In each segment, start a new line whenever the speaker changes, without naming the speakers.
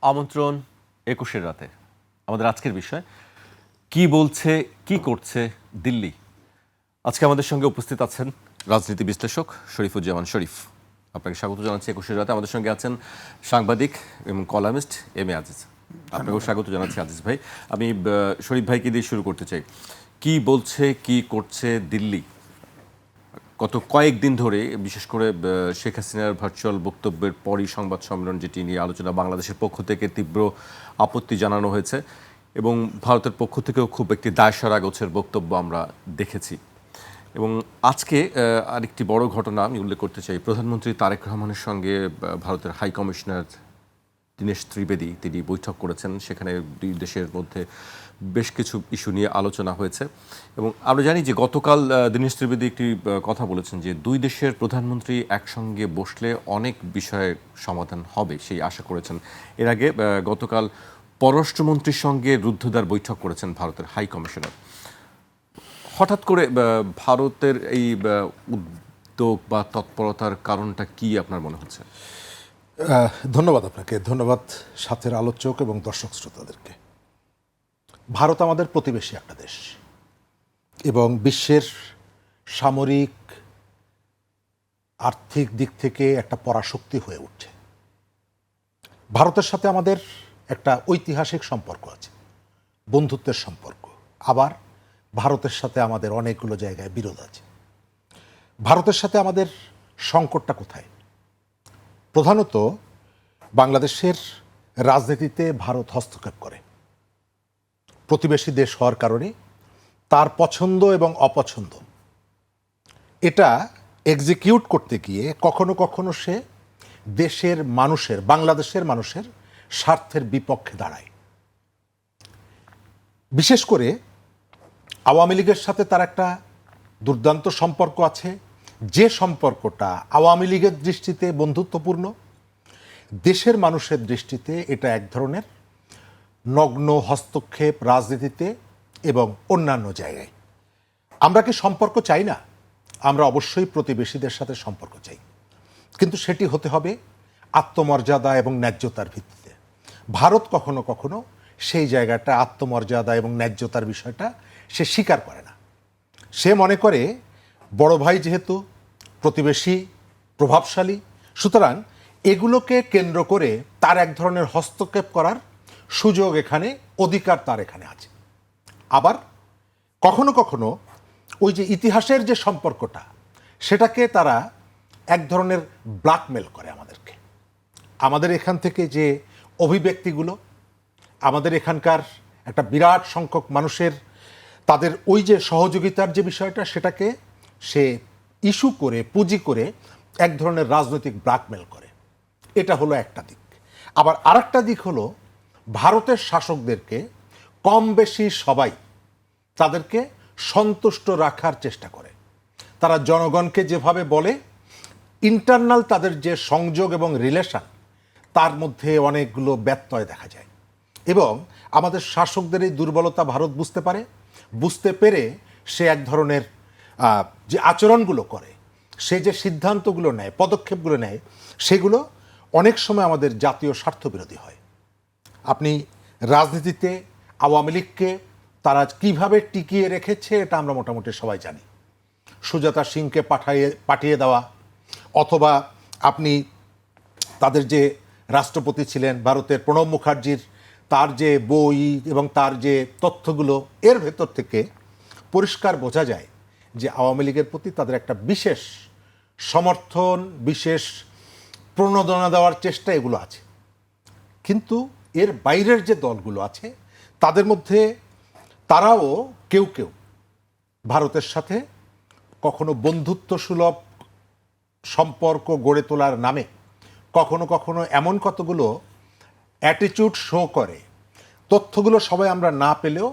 আমন্ত্রণ ২১-এর রাতে। আমাদের আজকের বিষয় কি বলছে, কি করছে দিল্লি। আজকে আমাদের সঙ্গে উপস্থিত আছেন রাজনীতি বিশ্লেষক শরীফুজ্জামান শরীফ। আপনাকে স্বাগত জানাচ্ছি ২১-এর রাতে। আমাদের সঙ্গে আছেন সাংবাদিক এবং কলামিস্ট এম এ আজিজ। আপনাকেও স্বাগত জানাচ্ছি আজিজ ভাই। আমি শরীফ ভাইকে দিয়ে শুরু করতে চাই। কি বলছে, কি করছে দিল্লি? গত কয়েকদিন ধরে বিশেষ করে শেখ হাসিনার ভার্চুয়াল বক্তব্যের পরই সংবাদ সম্মেলন যেটি নিয়ে আলোচনা, বাংলাদেশের পক্ষ থেকে তীব্র আপত্তি জানানো হয়েছে এবং ভারতের পক্ষ থেকেও খুব একটি দায়সারা গোছের বক্তব্য আমরা দেখেছি। এবং আজকে আরেকটি বড় ঘটনা আমি উল্লেখ করতে চাই। প্রধানমন্ত্রী তারেক রহমানের সঙ্গে ভারতের হাই কমিশনার দীনেশ ত্রিবেদী তিনি বৈঠক করেছেন। সেখানে দুই দেশের মধ্যে বেশ কিছু ইস্যু নিয়ে আলোচনা হয়েছে এবং আমরা জানি যে গতকাল দীনেশ ত্রিবেদী একটি কথা বলেছেন যে দুই দেশের প্রধানমন্ত্রী একসঙ্গে বসলে অনেক বিষয়ের সমাধান হবে, সেই আশা করেছেন। এর আগে গতকাল পররাষ্ট্রমন্ত্রীর সঙ্গে রুদ্ধদ্বার বৈঠক করেছেন ভারতের হাই কমিশনার। হঠাৎ করে ভারতের এই উদ্যোগ বা তৎপরতার কারণটা কি আপনার মনে হচ্ছে?
ধন্যবাদ আপনাকে, ধন্যবাদ সাথের আলোচক এবং দর্শক শ্রোতাদেরকে। ভারত আমাদের প্রতিবেশী একটা দেশ এবং বিশ্বের সামরিক আর্থিক দিক থেকে একটা পরাশক্তি হয়ে উঠছে। ভারতের সাথে আমাদের একটা ঐতিহাসিক সম্পর্ক আছে, বন্ধুত্বের সম্পর্ক। আবার ভারতের সাথে আমাদের অনেকগুলো জায়গায় বিরোধ আছে। ভারতের সাথে আমাদের সংকটটা কোথায়? প্রধানত বাংলাদেশের রাজনীতিতে ভারত হস্তক্ষেপ করে। প্রতিবেশী দেশ হওয়ার কারণে তার পছন্দ এবং অপছন্দ এটা এক্সিকিউট করতে গিয়ে কখনো কখনো সে দেশের মানুষের, বাংলাদেশের মানুষের স্বার্থের বিপক্ষে দাঁড়ায়। বিশেষ করে আওয়ামী লীগের সাথে তার একটা দুর্দান্ত সম্পর্ক আছে, যে সম্পর্কটা আওয়ামী লীগের দৃষ্টিতে বন্ধুত্বপূর্ণ, দেশের মানুষের দৃষ্টিতে এটা এক ধরনের নগ্ন হস্তক্ষেপ রাজনীতিতে এবং অন্যান্য জায়গায়। আমরা কি সম্পর্ক চাই না? আমরা অবশ্যই প্রতিবেশীদের সাথে সম্পর্ক চাই, কিন্তু সেটি হতে হবে আত্মমর্যাদা এবং ন্যায্যতার ভিত্তিতে। ভারত কখনো কখনো সেই জায়গাটা, আত্মমর্যাদা এবং ন্যায্যতার বিষয়টা সে স্বীকার করে না। সে মনে করে বড় ভাই যেহেতু প্রতিবেশী, প্রভাবশালী, সুতরাং এগুলোকে কেন্দ্র করে তার এক ধরনের হস্তক্ষেপ করার সুযোগ এখানে, অধিকার তার এখানে আছে। আবার কখনো কখনো ওই যে ইতিহাসের যে সম্পর্কটা, সেটাকে তারা এক ধরনের ব্ল্যাকমেল করে আমাদেরকে। আমাদের এখান থেকে যে অভিব্যক্তিগুলো, আমাদের এখানকার একটা বিরাট সংখ্যক মানুষের তাদের ওই যে সহযোগিতার যে বিষয়টা, সেটাকে সে ইস্যু করে, পুঁজি করে এক ধরনের রাজনৈতিক ব্ল্যাকমেল করে। এটা হলো একটা দিক। আবার আরেকটা দিক হলো ভারতের শাসকদেরকে কম বেশি সবাই তাদেরকে সন্তুষ্ট রাখার চেষ্টা করে। তারা জনগণকে যেভাবে বলে, ইন্টারনাল তাদের যে সংযোগ এবং রিলেশন, তার মধ্যে অনেকগুলো ব্যত্যয় দেখা যায়। এবং আমাদের শাসকদের এই দুর্বলতা ভারত বুঝতে পারে। বুঝতে পেরে সে এক ধরনের যে আচরণগুলো করে, সে যে সিদ্ধান্তগুলো নেয়, পদক্ষেপগুলো নেয়, সেগুলো অনেক সময় আমাদের জাতীয় স্বার্থবিরোধী হয়। আপনি রাজনীতিতে আওয়ামী লীগকে তারা কিভাবে টিকিয়ে রেখেছে এটা আমরা মোটামুটি সবাই জানি। সুজাতা সিংকে পাঠিয়ে দেওয়া, অথবা আপনি তাদের যে রাষ্ট্রপতি ছিলেন ভারতের প্রণব মুখার্জির, তার যে বই এবং তার যে তথ্যগুলো, এর ভেতর থেকে পরিষ্কার বোঝা যায় যে আওয়ামী লীগের প্রতি তাদের একটা বিশেষ সমর্থন, বিশেষ প্রণোদনা দেওয়ার চেষ্টা এগুলো আছে। কিন্তু এর বাইরের যে দলগুলো আছে, তাদের মধ্যে তারাও কেউ কেউ ভারতের সাথে কখনো বন্ধুত্ব সুলভ সম্পর্ক গড়ে তোলার নামে কখনো কখনো এমন কতগুলো অ্যাটিটিউড শো করে। তথ্যগুলো সবাই আমরা না পেলেও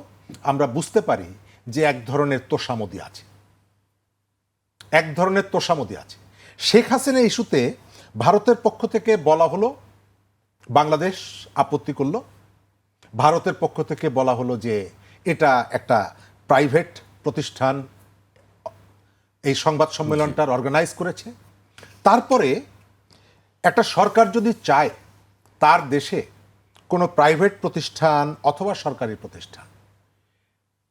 আমরা বুঝতে পারি যে এক ধরনের তোষামোদি আছে, এক ধরনের তোষামোদি আছে। শেখ হাসিনা ইস্যুতে ভারতের পক্ষ থেকে বলা হলো, বাংলাদেশ আপত্তি করল। ভারতের পক্ষ থেকে বলা হলো যে এটা একটা প্রাইভেট প্রতিষ্ঠান এই সংবাদ সম্মেলনটার অর্গানাইজ করেছে। তারপরে একটা সরকার যদি চায় তার দেশে কোনো প্রাইভেট প্রতিষ্ঠান অথবা সরকারি প্রতিষ্ঠান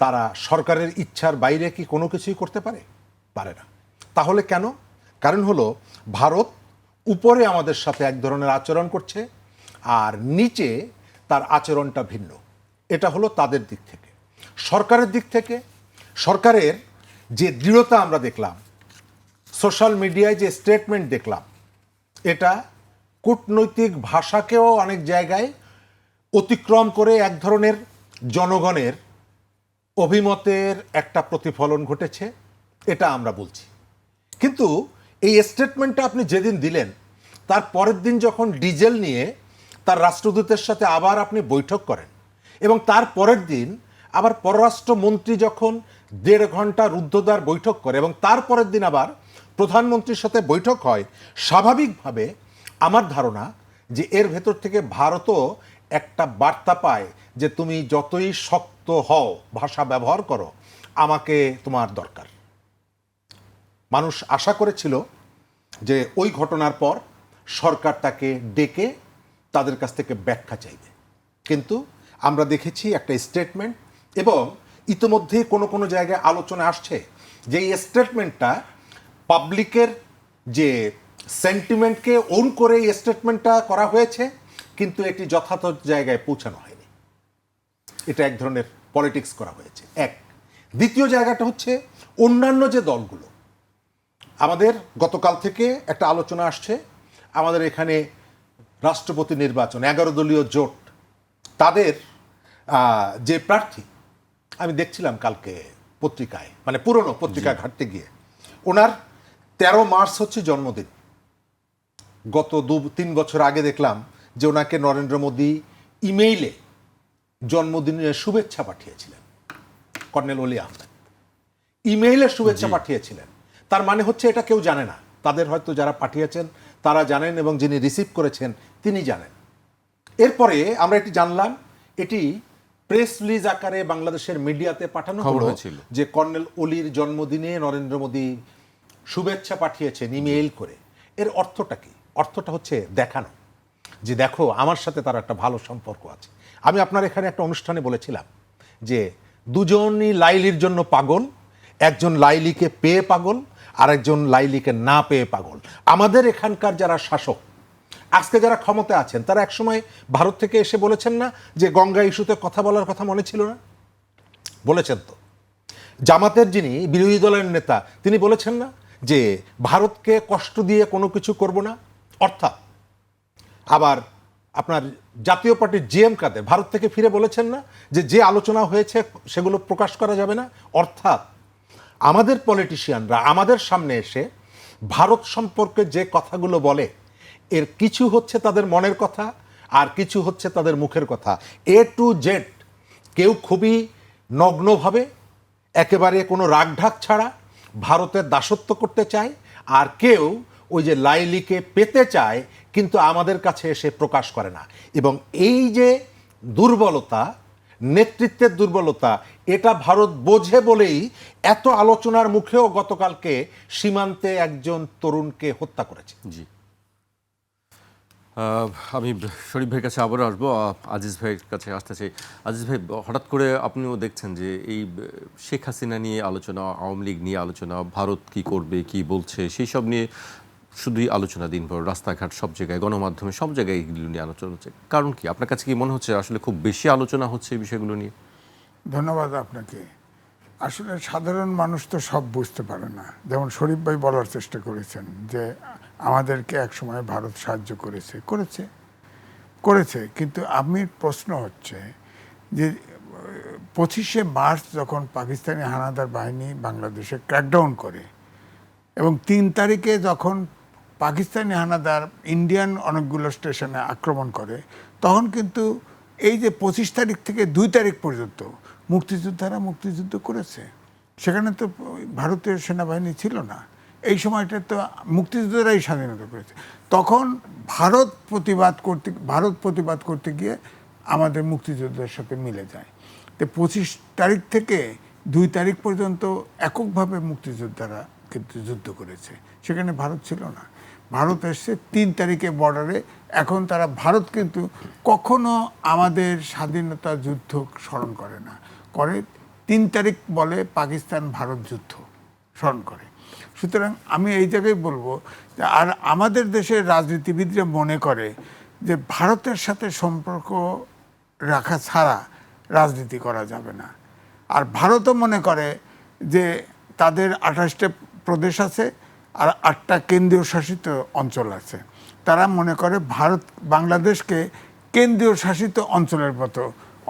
তারা সরকারের ইচ্ছার বাইরে কি কোনো কিছুই করতে পারে? পারে না। তাহলে কেন? কারণ হলো ভারত উপরে আমাদের সাথে এক ধরনের আচরণ করছে আর নিচে তার আচরণটা ভিন্ন। এটা হলো তাদের দিক থেকে। সরকারের দিক থেকে সরকারের যে দৃঢ়তা আমরা দেখলাম, সোশ্যাল মিডিয়ায় যে স্টেটমেন্ট দেখলাম, এটা কূটনৈতিক ভাষাকেও অনেক জায়গায় অতিক্রম করে এক ধরনের জনগণের অভিমতের একটা প্রতিফলন ঘটেছে, এটা আমরা বলছি। কিন্তু এই স্টেটমেন্টটা আপনি যেদিন দিলেন তার পরের দিন যখন ডিজেল নিয়ে তার রাষ্ট্রদূতের সাথে আবার আপনি বৈঠক করেন এবং তার পরের দিন আবার পররাষ্ট্রমন্ত্রী যখন 1.5 ঘন্টা রুদ্ধদ্বার বৈঠক করে এবং তার পরের দিন আবার প্রধানমন্ত্রীর সাথে বৈঠক হয়, স্বাভাবিকভাবে আমার ধারণা যে এর ভেতর থেকে ভারতও একটা বার্তা পায় যে তুমি যতই শক্ত হও, ভাষা ব্যবহার করো, আমাকে তোমার দরকার। মানুষ আশা করেছিল যে ওই ঘটনার পর সরকার তাকে ডেকে তাদের কাছ থেকে ব্যাখ্যা চাইবে, কিন্তু আমরা দেখেছি একটা স্টেটমেন্ট এবং ইতিমধ্যেই কোনো কোনো জায়গায় আলোচনা আসছে যে এই স্টেটমেন্টটা পাবলিকের যে সেন্টিমেন্টকে ওন করে এই স্টেটমেন্টটা করা হয়েছে, কিন্তু এটি যথাযথ জায়গায় পৌঁছানো হয়নি। এটা এক ধরনের পলিটিক্স করা হয়েছে। এক। দ্বিতীয় জায়গাটা হচ্ছে অন্যান্য যে দলগুলো, আমাদের গতকাল থেকে একটা আলোচনা আসছে, আমাদের এখানে রাষ্ট্রপতি নির্বাচন 11 দলীয় জোট, তাদের যে প্রার্থী, আমি দেখছিলাম কালকে পত্রিকায়, মানে পুরনো পত্রিকা ঘাটতে গিয়ে, ওনার 13 মার্চ হচ্ছে জন্মদিন। গত 2-3 বছর আগে দেখলাম যে ওনাকে নরেন্দ্র মোদী ইমেইলে জন্মদিনের শুভেচ্ছা পাঠিয়েছিলেন, কর্নেল অলি আহমেদ ইমেইলে শুভেচ্ছা পাঠিয়েছিলেন। তার মানে হচ্ছে এটা কেউ জানে না, তাদের হয়তো যারা পাঠিয়েছেন তারা জানেন এবং যিনি রিসিভ করেছেন তিনি জানেন। এরপরে আমরা এটি জানলাম, এটি প্রেস রিলিজ আকারে বাংলাদেশের মিডিয়াতে পাঠানো হলো যে কর্নেল অলির জন্মদিনে নরেন্দ্র মোদী শুভেচ্ছা পাঠিয়েছেন ইমেইল করে। এর অর্থটা কি? অর্থটা হচ্ছে দেখানো যে দেখো আমার সাথে তার একটা ভালো সম্পর্ক আছে। আমি আপনার এখানে একটা অনুষ্ঠানে বলেছিলাম যে দুজনই লাইলির জন্য পাগল, একজন লাইলিকে পেয়ে পাগল আর একজন লাইলিকে না পেয়ে পাগল। আমাদের এখানকার যারা শাসক, আজকে যারা ক্ষমতায় আছেন, তারা একসময় ভারত থেকে এসে বলেছেন না যে গঙ্গা ইস্যুতে কথা বলার কথা মনে ছিল না? বলেছেন তো। জামাতের যিনি বিরোধী দলের নেতা, তিনি বলেছেন না যে ভারতকে কষ্ট দিয়ে কোনো কিছু করব না? অর্থাৎ আবার আপনার জাতীয় পার্টির জিএম কাদের ভারত থেকে ফিরে বলেছেন না যে আলোচনা হয়েছে সেগুলো প্রকাশ করা যাবে না? অর্থাৎ আমাদের পলিটিশিয়ানরা আমাদের সামনে এসে ভারত সম্পর্কে যে কথাগুলো বলে, এর কিছু হচ্ছে তাদের মনের কথা আর কিছু হচ্ছে তাদের মুখের কথা। A to Z কেউ খুবই নগ্নভাবে একেবারে কোনো রাগঢাক ছাড়া ভারতের দাসত্ব করতে চায়, আর কেউ ওই যে লাইলিকে পেতে চায় কিন্তু আমাদের কাছে এসে প্রকাশ করে না। এবং এই যে দুর্বলতা, নেতৃত্বের দুর্বলতা, এটা ভারত বোঝে বলেই এত আলোচনার মুখেও গতকালকে সীমান্তে একজন তরুণকে হত্যা করেছে।
জি, আমি শরীফ ভাইয়ের কাছে আবারও আসবো, আজিজ ভাইয়ের কাছে আসতে চাই। আজিজ ভাই, হঠাৎ করে আপনিও দেখছেন যে এই শেখ হাসিনা নিয়ে আলোচনা, আওয়ামী লীগ নিয়ে আলোচনা, ভারত কি করবে কি বলছে সেই সব নিয়ে শুধুই আলোচনা দিনভর, রাস্তাঘাট সব জায়গায়, গণমাধ্যমে সব জায়গায় এগুলো নিয়ে আলোচনা হচ্ছে। কারণ কি? আপনার কাছে কি মনে হচ্ছে আসলে খুব বেশি আলোচনা হচ্ছে এই বিষয়গুলো নিয়ে?
ধন্যবাদ আপনাকে। আসলে সাধারণ মানুষ তো সব বুঝতে পারে না। যেমন শরীফ ভাই বলার চেষ্টা করেছেন যে আমাদেরকে একসময় ভারত সাহায্য করেছে, কিন্তু আমি প্রশ্ন হচ্ছে যে 25শে মার্চ যখন পাকিস্তানি হানাদার বাহিনী বাংলাদেশে ক্র্যাকডাউন করে এবং 3 তারিখে যখন পাকিস্তানি হানাদার ইন্ডিয়ান অনেকগুলো স্টেশনে আক্রমণ করে, তখন কিন্তু এই যে 25 তারিখ থেকে 2 তারিখ পর্যন্ত মুক্তিযোদ্ধারা মুক্তিযুদ্ধ করেছে। সেখানে তো ভারতীয় সেনাবাহিনী ছিল না। এই সময়টা তো মুক্তিযোদ্ধারাই স্বাধীনতা করেছে। তখন ভারত প্রতিবাদ করতে গিয়ে আমাদের মুক্তিযোদ্ধার সাথে মিলে যায়। তো 25 তারিখ থেকে 2 তারিখ পর্যন্ত এককভাবে মুক্তিযোদ্ধারা কিন্তু যুদ্ধ করেছে, সেখানে ভারত ছিল না। ভারত এসছে 3 তারিখে বর্ডারে। এখন তারা ভারত কিন্তু কখনো আমাদের স্বাধীনতা যুদ্ধ স্মরণ করে না, করে 3 তারিখ বলে পাকিস্তান ভারত যুদ্ধ স্মরণ করে। সুতরাং আমি এই জায়গায় বলবো যে আর আমাদের দেশের রাজনীতিবিদরা মনে করে যে ভারতের সাথে সম্পর্ক রাখা ছাড়া রাজনীতি করা যাবে না। আর ভারতও মনে করে যে তাদের 28টা প্রদেশ আছে আর 8টা কেন্দ্রীয় শাসিত অঞ্চল আছে। তারা মনে করে ভারত বাংলাদেশকে কেন্দ্রীয় শাসিত অঞ্চলের মতো,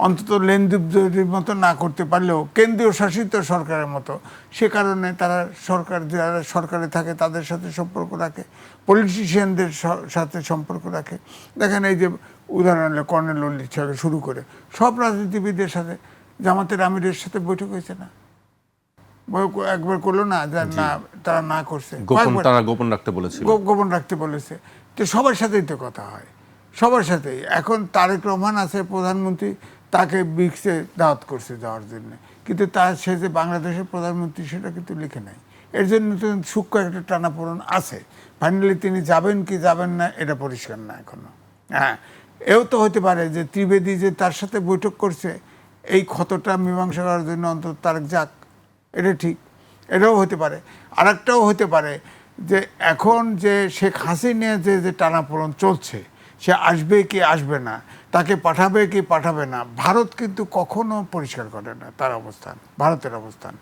অন্তত লেনদেনের মতো না করতে পারলেও কেন্দ্রীয় শাসিত সরকারের মতো। সে কারণে তারা সরকার, যারা সরকারে থাকে তাদের সাথে সম্পর্ক রাখে, পলিটিশিয়ানদের সাথে সম্পর্ক রাখে। দেখেন এই যে উদাহরণ হলো কর্নেল ওলি থেকে শুরু করে সব রাজনীতিবিদের সাথে, জামাতের আমিরের সাথে বৈঠক হয়েছে না? একবার করলো না, না তারা না করছে,
তারা গোপন রাখতে বলেছে,
গোপন রাখতে বলেছে। তো সবার সাথেই তো কথা হয়, সবার সাথেই। এখন তারেক রহমান আছে প্রধানমন্ত্রী, তাকে ব্রিক্সে দাওয়াত করছে যাওয়ার জন্য, কিন্তু তার সে যে বাংলাদেশের প্রধানমন্ত্রী সেটা কিন্তু লিখে নাই। এর জন্য তো সূক্ষ্ম একটা টানাপোড়েন আছে। ফাইনালি তিনি যাবেন কি যাবেন না এটা পরিষ্কার না এখনো। হ্যাঁ, এও তো হতে পারে যে ত্রিবেদী যে তার সাথে বৈঠক করছে এই ক্ষতটা মীমাংসা করার জন্য অন্তত তারেক যাক, এটা ঠিক, এটাও হতে পারে। আর একটাও হতে পারে যে এখন যে শেখ হাসিনা যে টানাপোড়েন চলছে, সে আসবে কি আসবে না, তাকে পাঠাবে কি পাঠাবে না, ভারত কিন্তু কখনো পরিষ্কার করে না তার অবস্থান, ভারতের অবস্থান।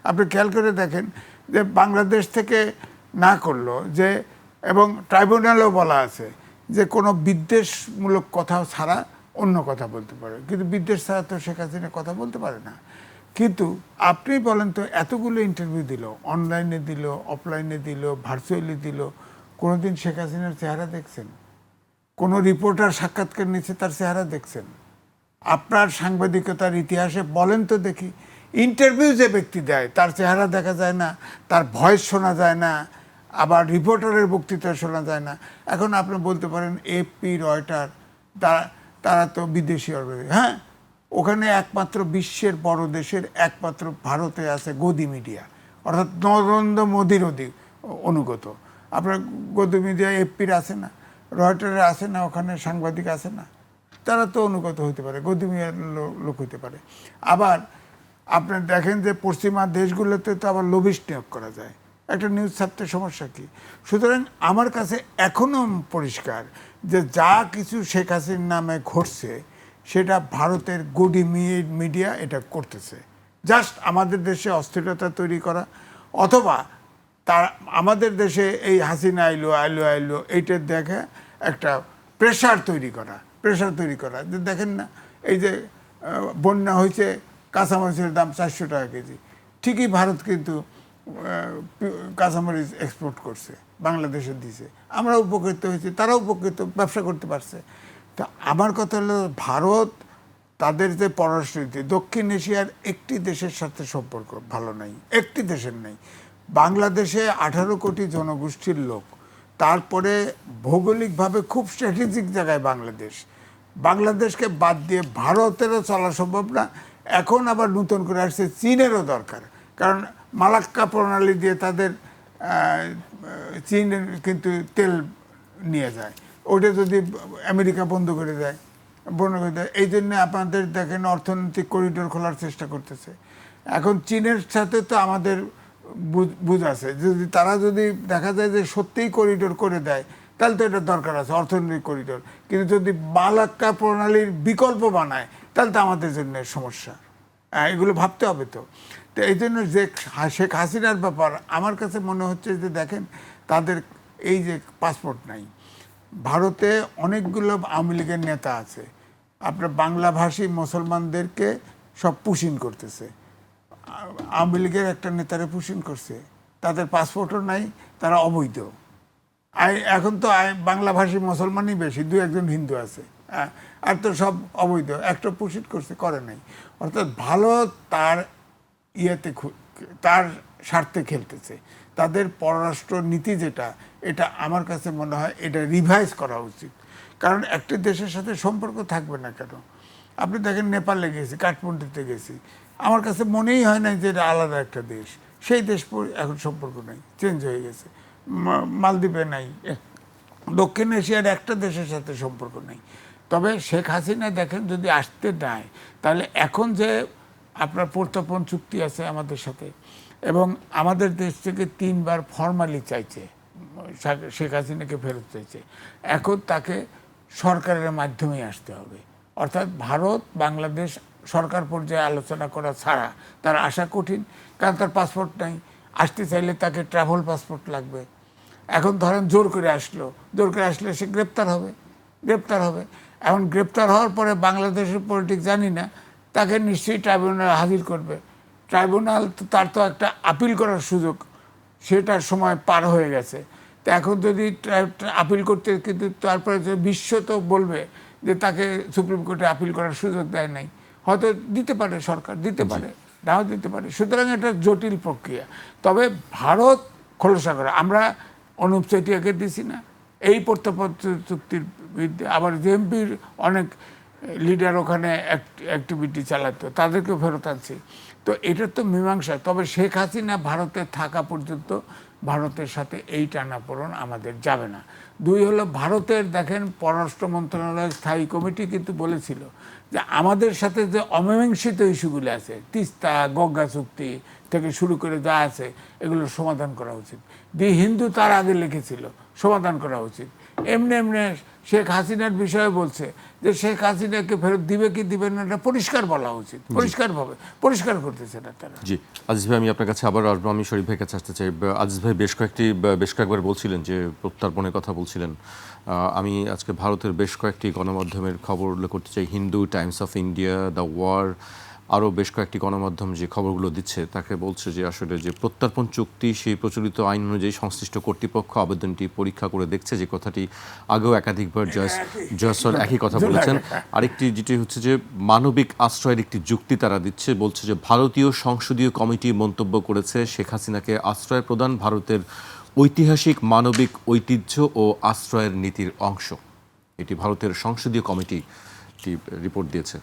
আপনি খেয়াল করে দেখেন যে বাংলাদেশ থেকে না করলো যে, এবং ট্রাইব্যুনালেও বলা আছে যে কোনো বিদ্বেষমূলক কথা ছাড়া অন্য কথা বলতে পারে, কিন্তু বিদ্বেষ ছাড়া তো শেখ হাসিনা কথা বলতে পারে না। কিন্তু আপনি বলেন তো, এতগুলো ইন্টারভিউ দিল, অনলাইনে দিল, অফলাইনে দিল, ভার্চুয়ালি দিল, কোনোদিন শেখ হাসিনার চেহারা দেখছেন? কোনো রিপোর্টার সাক্ষাৎকার নিচ্ছে তার চেহারা দেখছেন? আপনার সাংবাদিকতার ইতিহাসে বলেন তো দেখি, ইন্টারভিউ যে ব্যক্তি দেয় তার চেহারা দেখা যায় না, তার ভয়েস শোনা যায় না, আবার রিপোর্টারের বক্তৃতা শোনা যায় না। এখন আপনি বলতে পারেন এপি, রয়টার, তারা তো বিদেশি অর্গানাইজেশন। হ্যাঁ, ওখানে একমাত্র বিশ্বের বড় দেশের একমাত্র ভারতে আছে গদি মিডিয়া, অর্থাৎ নরেন্দ্র মোদীর অনুগত। আপনার গদি মিডিয়া এপির আছে না, রয়টারের আছে না, ওখানে সাংবাদিক আছে না, তারা তো অনুগত হতে পারে, গদি মিডিয়ার লোক হতে পারে। আবার আপনার দেখেন যে পশ্চিমা দেশগুলোতে তো আবার লবিস্ট নিয়োগ করা যায়, একটা নিউজ ছাপতে সমস্যা কী? সুতরাং আমার কাছে এখনও পরিষ্কার যে যা কিছু শেখ হাসিনার নামে ঘটছে সেটা ভারতের গদি মিডিয়া এটা করতেছে, জাস্ট আমাদের দেশে অস্থিরতা তৈরি করা, অথবা তার আমাদের দেশে এই হাসিনা আইলো এইটা দেখে একটা প্রেশার তৈরি করা যে দেখেন না, এই যে বন্যা হয়েছে, কাঁচামরিচের দাম 400 টাকা কেজি, ঠিকই ভারত কিন্তু কাঁচামরিচ এক্সপোর্ট করছে, বাংলাদেশে দিছে, আমরা উপকৃত হয়েছি, তারাও উপকৃত, ব্যবসা করতে পারছে। তা আমার কথা হলো, ভারত তাদের যে পররাষ্ট্রনীতি, দক্ষিণ এশিয়ার একটি দেশের সাথে সম্পর্ক ভালো নাই, একটি দেশের নেই। বাংলাদেশে 18 কোটি জনগোষ্ঠীর লোক, তারপরে ভৌগোলিকভাবে খুব স্ট্র্যাটেজিক জায়গায় বাংলাদেশকে বাদ দিয়ে ভারতেরও চলা সম্ভব না। এখন আবার নতুন করে আসছে চীনেরও দরকার, কারণ মালাক্কা প্রণালী দিয়ে তাদের চীন কিন্তু তেল নিয়ে যায়, ওটা যদি আমেরিকা বন্ধ করে দেয়, এই জন্য আপনাদের দেখেন অর্থনৈতিক করিডোর খোলার চেষ্টা করতেছে। এখন চীনের সাথে তো আমাদের বুঝ আছে, যদি তারা যদি দেখা যায় যে সত্যিই করিডোর করে দেয় তাহলে তো এটা দরকার আছে, অর্থনৈতিক করিডোর। কিন্তু যদি মালাক্কা প্রণালীর বিকল্প বানায় তাহলে তো আমাদের জন্য সমস্যা, এগুলো ভাবতে হবে। তো এই জন্য যে শেখ হাসিনার ব্যাপার আমার কাছে মনে হচ্ছে যে দেখেন তাদের এই যে পাসপোর্ট নাই, ভারতে অনেকগুলো আওয়ামী লীগের নেতা আছে, আপনার বাংলাভাষী মুসলমানদেরকে সব পুশিং করতেছে। আওয়ামী লীগের একটা নেতারে পুশিং করছে, তাদের পাসপোর্টও নাই, তারা অবৈধ। এখন তো বাংলাভাষী মুসলমানই বেশি, 2-1 হিন্দু আছে, আর তো সব অবৈধ। একটা পুশিং করছে, করে নাই। অর্থাৎ ভালো তার তার স্বার্থে খেলতেছে। তাদের পররাষ্ট্র নীতি যেটা, এটা আমার কাছে মনে হয় এটা রিভাইজ করা উচিত। কারণ একটি দেশের সাথে সম্পর্ক থাকবে না কেন? আপনি দেখেন নেপালে গেছি, কাঠমান্ডুতে গেছি, আমার কাছে মনেই হয় না যে এটা আলাদা একটা দেশ। সেই দেশ এখন সম্পর্ক নেই, চেঞ্জ হয়ে গেছে। মালদ্বীপে নাই, দক্ষিণ এশিয়ার একটা দেশের সাথে সম্পর্ক নেই। তবে শেখ হাসিনা দেখেন যদি আসতে দেয়, তাহলে এখন যে আপনার প্রত্যর্পণ চুক্তি আছে আমাদের সাথে, এবং আমাদের দেশ থেকে 3বার ফর্মালি চাইছে, শেখ হাসিনাকে ফেরত চাইছে, এখন তাকে সরকারের মাধ্যমেই আসতে হবে। অর্থাৎ ভারত বাংলাদেশ সরকার পর্যায়ে আলোচনা করা ছাড়া তার আসা কঠিন, কারণ তার পাসপোর্ট নাই। আসতে চাইলে তাকে ট্রাভেল পাসপোর্ট লাগবে। এখন ধরেন জোর করে আসলে সে গ্রেপ্তার হবে। এখন গ্রেপ্তার হওয়ার পরে বাংলাদেশের পলিটিক্স জানি না, তাকে নিশ্চয়ই ট্রাইব্যুনাল হাজির করবে। ট্রাইব্যুনাল তো তার তো একটা আপিল করার সুযোগ, সেটার সময় পার হয়ে গেছে। তো এখন যদি আপিল করতে, কিন্তু তারপরে বিশ্ব তো বলবে যে তাকে সুপ্রিম কোর্টে আপিল করার সুযোগ দেয় নাই। হয়তো দিতে পারে, সরকার দিতে পারে, নাও দিতে পারে। সুতরাং এটা জটিল প্রক্রিয়া। তবে ভারত খোলসা করে, আমরা অনুপ চেটিয়াকে দিছি না এই প্রত্যর্পণ চুক্তির বিরুদ্ধে, আবার জেএমপির অনেক লিডার ওখানে অ্যাক্টিভিটি চালাতো, তাদেরকে ফেরত আনছি। তো এটার তো মীমাংসা। তবে শেখ হাসিনা ভারতে থাকা পর্যন্ত ভারতের সাথে এই টানাপোড়েন আমাদের যাবে না। 2 হলো, ভারতের দেখেন পররাষ্ট্র মন্ত্রণালয়ের স্থায়ী কমিটি কিন্তু বলেছিল যে আমাদের সাথে যে অমীমাংসিত ইস্যুগুলো আছে, তিস্তা, গঙ্গা চুক্তি থেকে শুরু করে যা আছে, এগুলো সমাধান করা উচিত। দি হিন্দু তার আগে লিখেছিল সমাধান করা উচিত। এমনি শেখ হাসিনার বিষয়ে বলছে যে শেখ হাসিনাকে ফেরত দিবে কি দিবে না, এটা পরিষ্কার বলা উচিত, পরিষ্কারভাবে। পরিষ্কার করতেছে না তারা।
জি আজিজ ভাই, আমি আপনার কাছে আবার আসবো। আমি শরীফ ভাইয়ের কাছে আসতে চাই। আজিজ ভাই বেশ কয়েকবার বলছিলেন যে প্রত্যর্পণের কথা বলছিলেন। আমি আজকে ভারতের বেশ কয়েকটি গণমাধ্যমের খবর উল্লেখ করতে চাই। Hindu, Times of India, the Wire, আরও বেশ কয়েকটি গণমাধ্যম যে খবরগুলো দিচ্ছে, তাকে বলছে যে আসলে যে প্রত্যর্পণ চুক্তি, সেই প্রচলিত আইন অনুযায়ী সংশ্লিষ্ট কর্তৃপক্ষ আবেদনটি পরীক্ষা করে দেখছে, যে কথাটি আগেও একাধিকবার জয়সওয়াল একই কথা বলেছেন। আরেকটি যেটি হচ্ছে যে মানবিক আশ্রয়ের একটি যুক্তি তারা দিচ্ছে, বলছে যে ভারতীয় সংসদীয় কমিটি মন্তব্য করেছে শেখ হাসিনাকে আশ্রয় প্রদান ভারতের ঐতিহাসিক মানবিক ঐতিহ্য ও আশ্রয়ের নীতির অংশ। এটি ভারতের সংসদীয় কমিটি রিপোর্ট দিয়েছে।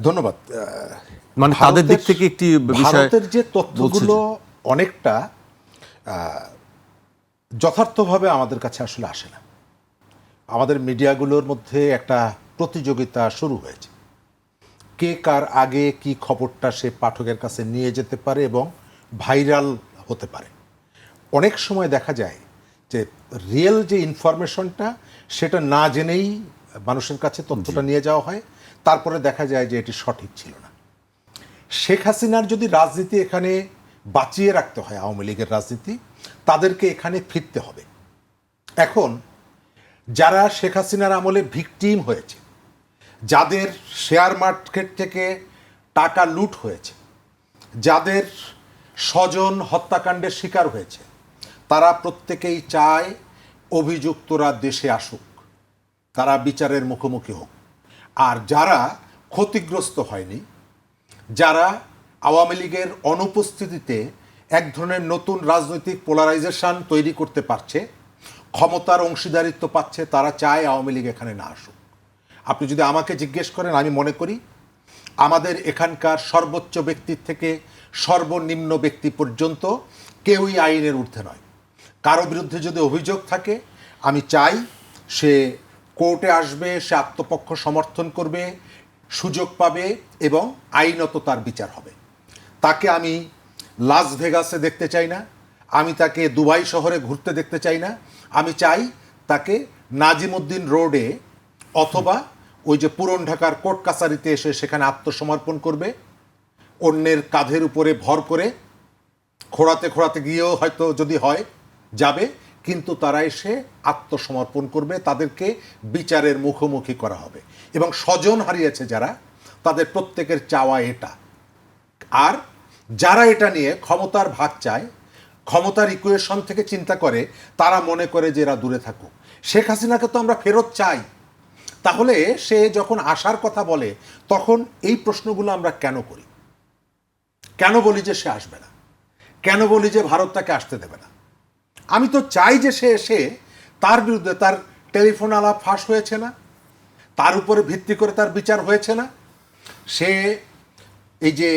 ধন্যবাদ।
মানে তাদের দিক থেকে একটি
ভারতের যে তথ্যগুলো অনেকটা যথার্থভাবে আমাদের কাছে আসলে আসে না। আমাদের মিডিয়াগুলোর মধ্যে একটা প্রতিযোগিতা শুরু হয়েছে, কে কার আগে কি খবরটা সে পাঠকের কাছে নিয়ে যেতে পারে এবং ভাইরাল হতে পারে। অনেক সময় দেখা যায় যে রিয়েল যে ইনফরমেশনটা, সেটা না জেনেই মানুষের কাছে তথ্যটা নিয়ে যাওয়া হয়, তারপরে দেখা যায় যে এটি সঠিক ছিল না। শেখ হাসিনার যদি রাজনীতি এখানে বাঁচিয়ে রাখতে হয়, আওয়ামী লীগের রাজনীতি, তাদেরকে এখানে ফিরতে হবে। এখন যারা শেখ হাসিনার আমলে ভিকটিম হয়েছে, যাদের শেয়ার মার্কেট থেকে টাকা লুট হয়েছে, যাদের স্বজন হত্যাকাণ্ডের শিকার হয়েছে, তারা প্রত্যেকেই চায় অভিযুক্তরা দেশে আসুক, তারা বিচারের মুখোমুখি হোক। আর যারা ক্ষতিগ্রস্ত হয়নি, যারা আওয়ামী লীগের অনুপস্থিতিতে এক ধরনের নতুন রাজনৈতিক পোলারাইজেশন তৈরি করতে পারছে, ক্ষমতার অংশীদারিত্ব পাচ্ছে, তারা চায় আওয়ামী লীগ এখানে না আসুক। আপনি যদি আমাকে জিজ্ঞেস করেন, আমি মনে করি আমাদের এখানকার সর্বোচ্চ ব্যক্তির থেকে সর্বনিম্ন ব্যক্তি পর্যন্ত কেউই আইনের ঊর্ধ্বে নয়। কারো বিরুদ্ধে যদি অভিযোগ থাকে, আমি চাই সে কোর্টে আসবে, সে আত্মপক্ষ সমর্থন করবে, সুযোগ পাবে এবং আইনত তার বিচার হবে। তাকে আমি লাস ভেগাসে দেখতে চাই না, আমি তাকে দুবাই শহরে ঘুরতে দেখতে চাই না। আমি চাই তাকে নাজিমউদ্দিন রোডে অথবা ওই যে পুরন ঢাকার কোর্ট কাছারিতে এসে সেখানে আত্মসমর্পণ করবে, অন্যের কাঁধের উপরে ভর করে খোঁড়াতে খোঁড়াতে গিয়েও হয়তো যদি হয় যাবে, কিন্তু তারা এসে আত্মসমর্পণ করবে, তাদেরকে বিচারের মুখোমুখি করা হবে। এবং স্বজন হারিয়েছে যারা, তাদের প্রত্যেকের চাওয়া এটা। আর যারা এটা নিয়ে ক্ষমতার ভাগ চায়, ক্ষমতার ইকুয়েশন থেকে চিন্তা করে, তারা মনে করে যে এরা দূরে থাকুক। শেখ হাসিনাকে তো আমরা ফেরত চাই। তাহলে সে যখন আসার কথা বলে, তখন এই প্রশ্নগুলো আমরা কেন করি? কেন বলি যে সে আসবে না? কেন বলি যে ভারত তাকে আসতে দেবে না? আমি তো চাই যে সে এসে, তার বিরুদ্ধে তার টেলিফোন আলাপ ফাঁস হয়েছে না, তার উপরে ভিত্তি করে তার বিচার হয়েছে না, সে এই যে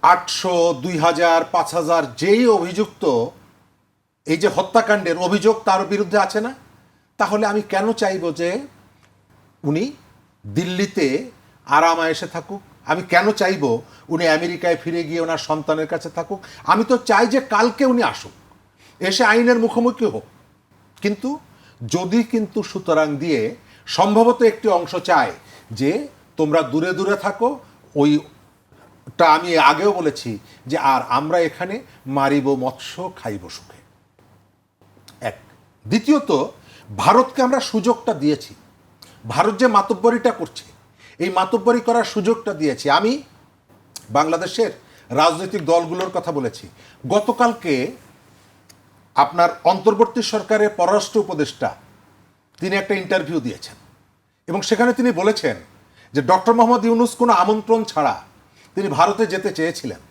800, 2000, 5000 যেই অভিযুক্ত, এই যে হত্যাকাণ্ডের অভিযোগ তার বিরুদ্ধে আছে না, তাহলে আমি কেন চাইবো যে উনি দিল্লিতে আরাম আয়েশে থাকুক? আমি কেন চাইবো উনি আমেরিকায় ফিরে গিয়ে ওনার সন্তানের কাছে থাকুক? আমি তো চাই যে কালকে উনি আসুক, এসে আইনের মুখোমুখি হোক। কিন্তু যদি কিন্তু সুতরাং দিয়ে সম্ভবত একটি অংশ চায় যে তোমরা দূরে দূরে থাকো, ওইটা আমি আগেও বলেছি যে আর আমরা এখানে মারিব মৎস্য খাইব সুখে। এক। দ্বিতীয়ত, ভারতকে আমরা সুযোগটা দিয়েছি। ভারত যে মাতব্বরিটা করছে, এই মাতব্বরি করার সুযোগটা দিয়েছি। আমি বাংলাদেশের রাজনৈতিক দলগুলোর কথা বলেছি। গতকালকে আপনার অন্তর্বর্তী সরকারের পররাষ্ট্র উপদেষ্টা তিনি একটা ইন্টারভিউ দিয়েছেন এবং সেখানে তিনি বলেছেন যে ডক্টর মোহাম্মদ ইউনূস কোনো আমন্ত্রণ ছাড়া তিনি ভারতে যেতে চেয়েছিলেন।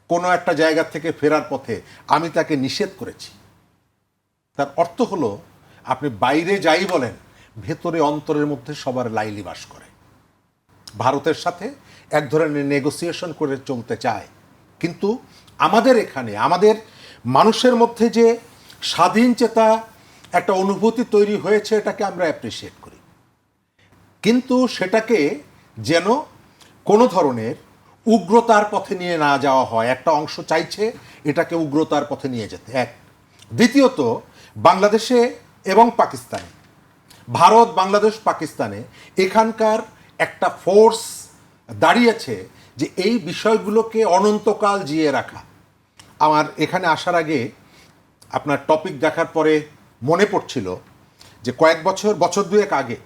কোনো একটা জায়গা থেকে ফেরার পথে আমি তাকে নিষেধ করেছি। তার অর্থ হলো আপনি বাইরে যাই বলেন, ভেতরে অন্তরের মধ্যে সবার লাইলি বাস করে। ভারতের সাথে এক ধরনের নেগোসিয়েশন করে চলতে চায়। কিন্তু আমাদের এখানে আমাদের মানুষের মধ্যে যে স্বাধীন চেতা একটা অনুভূতি তৈরি হয়েছে, এটাকে আমরা অ্যাপ্রিসিয়েট করি। কিন্তু সেটাকে যেন কোনো ধরনের উগ্রতার পথে নিয়ে না যাওয়া হয়। একটা অংশ চাইছে এটাকে উগ্রতার পথে নিয়ে যেতে। এক। দ্বিতীয়ত, বাংলাদেশে এবং পাকিস্তানে, ভারত, বাংলাদেশ, পাকিস্তানে এখানকার একটা ফোর্স দাঁড়িয়েছে যে এই বিষয়গুলোকে অনন্তকাল জিয়ে রাখা। আমার এখানে আসার আগে আপনার টপিক দেখার পরে মনে পড়ছিল যে কয়েক বছর দুয়েক আগে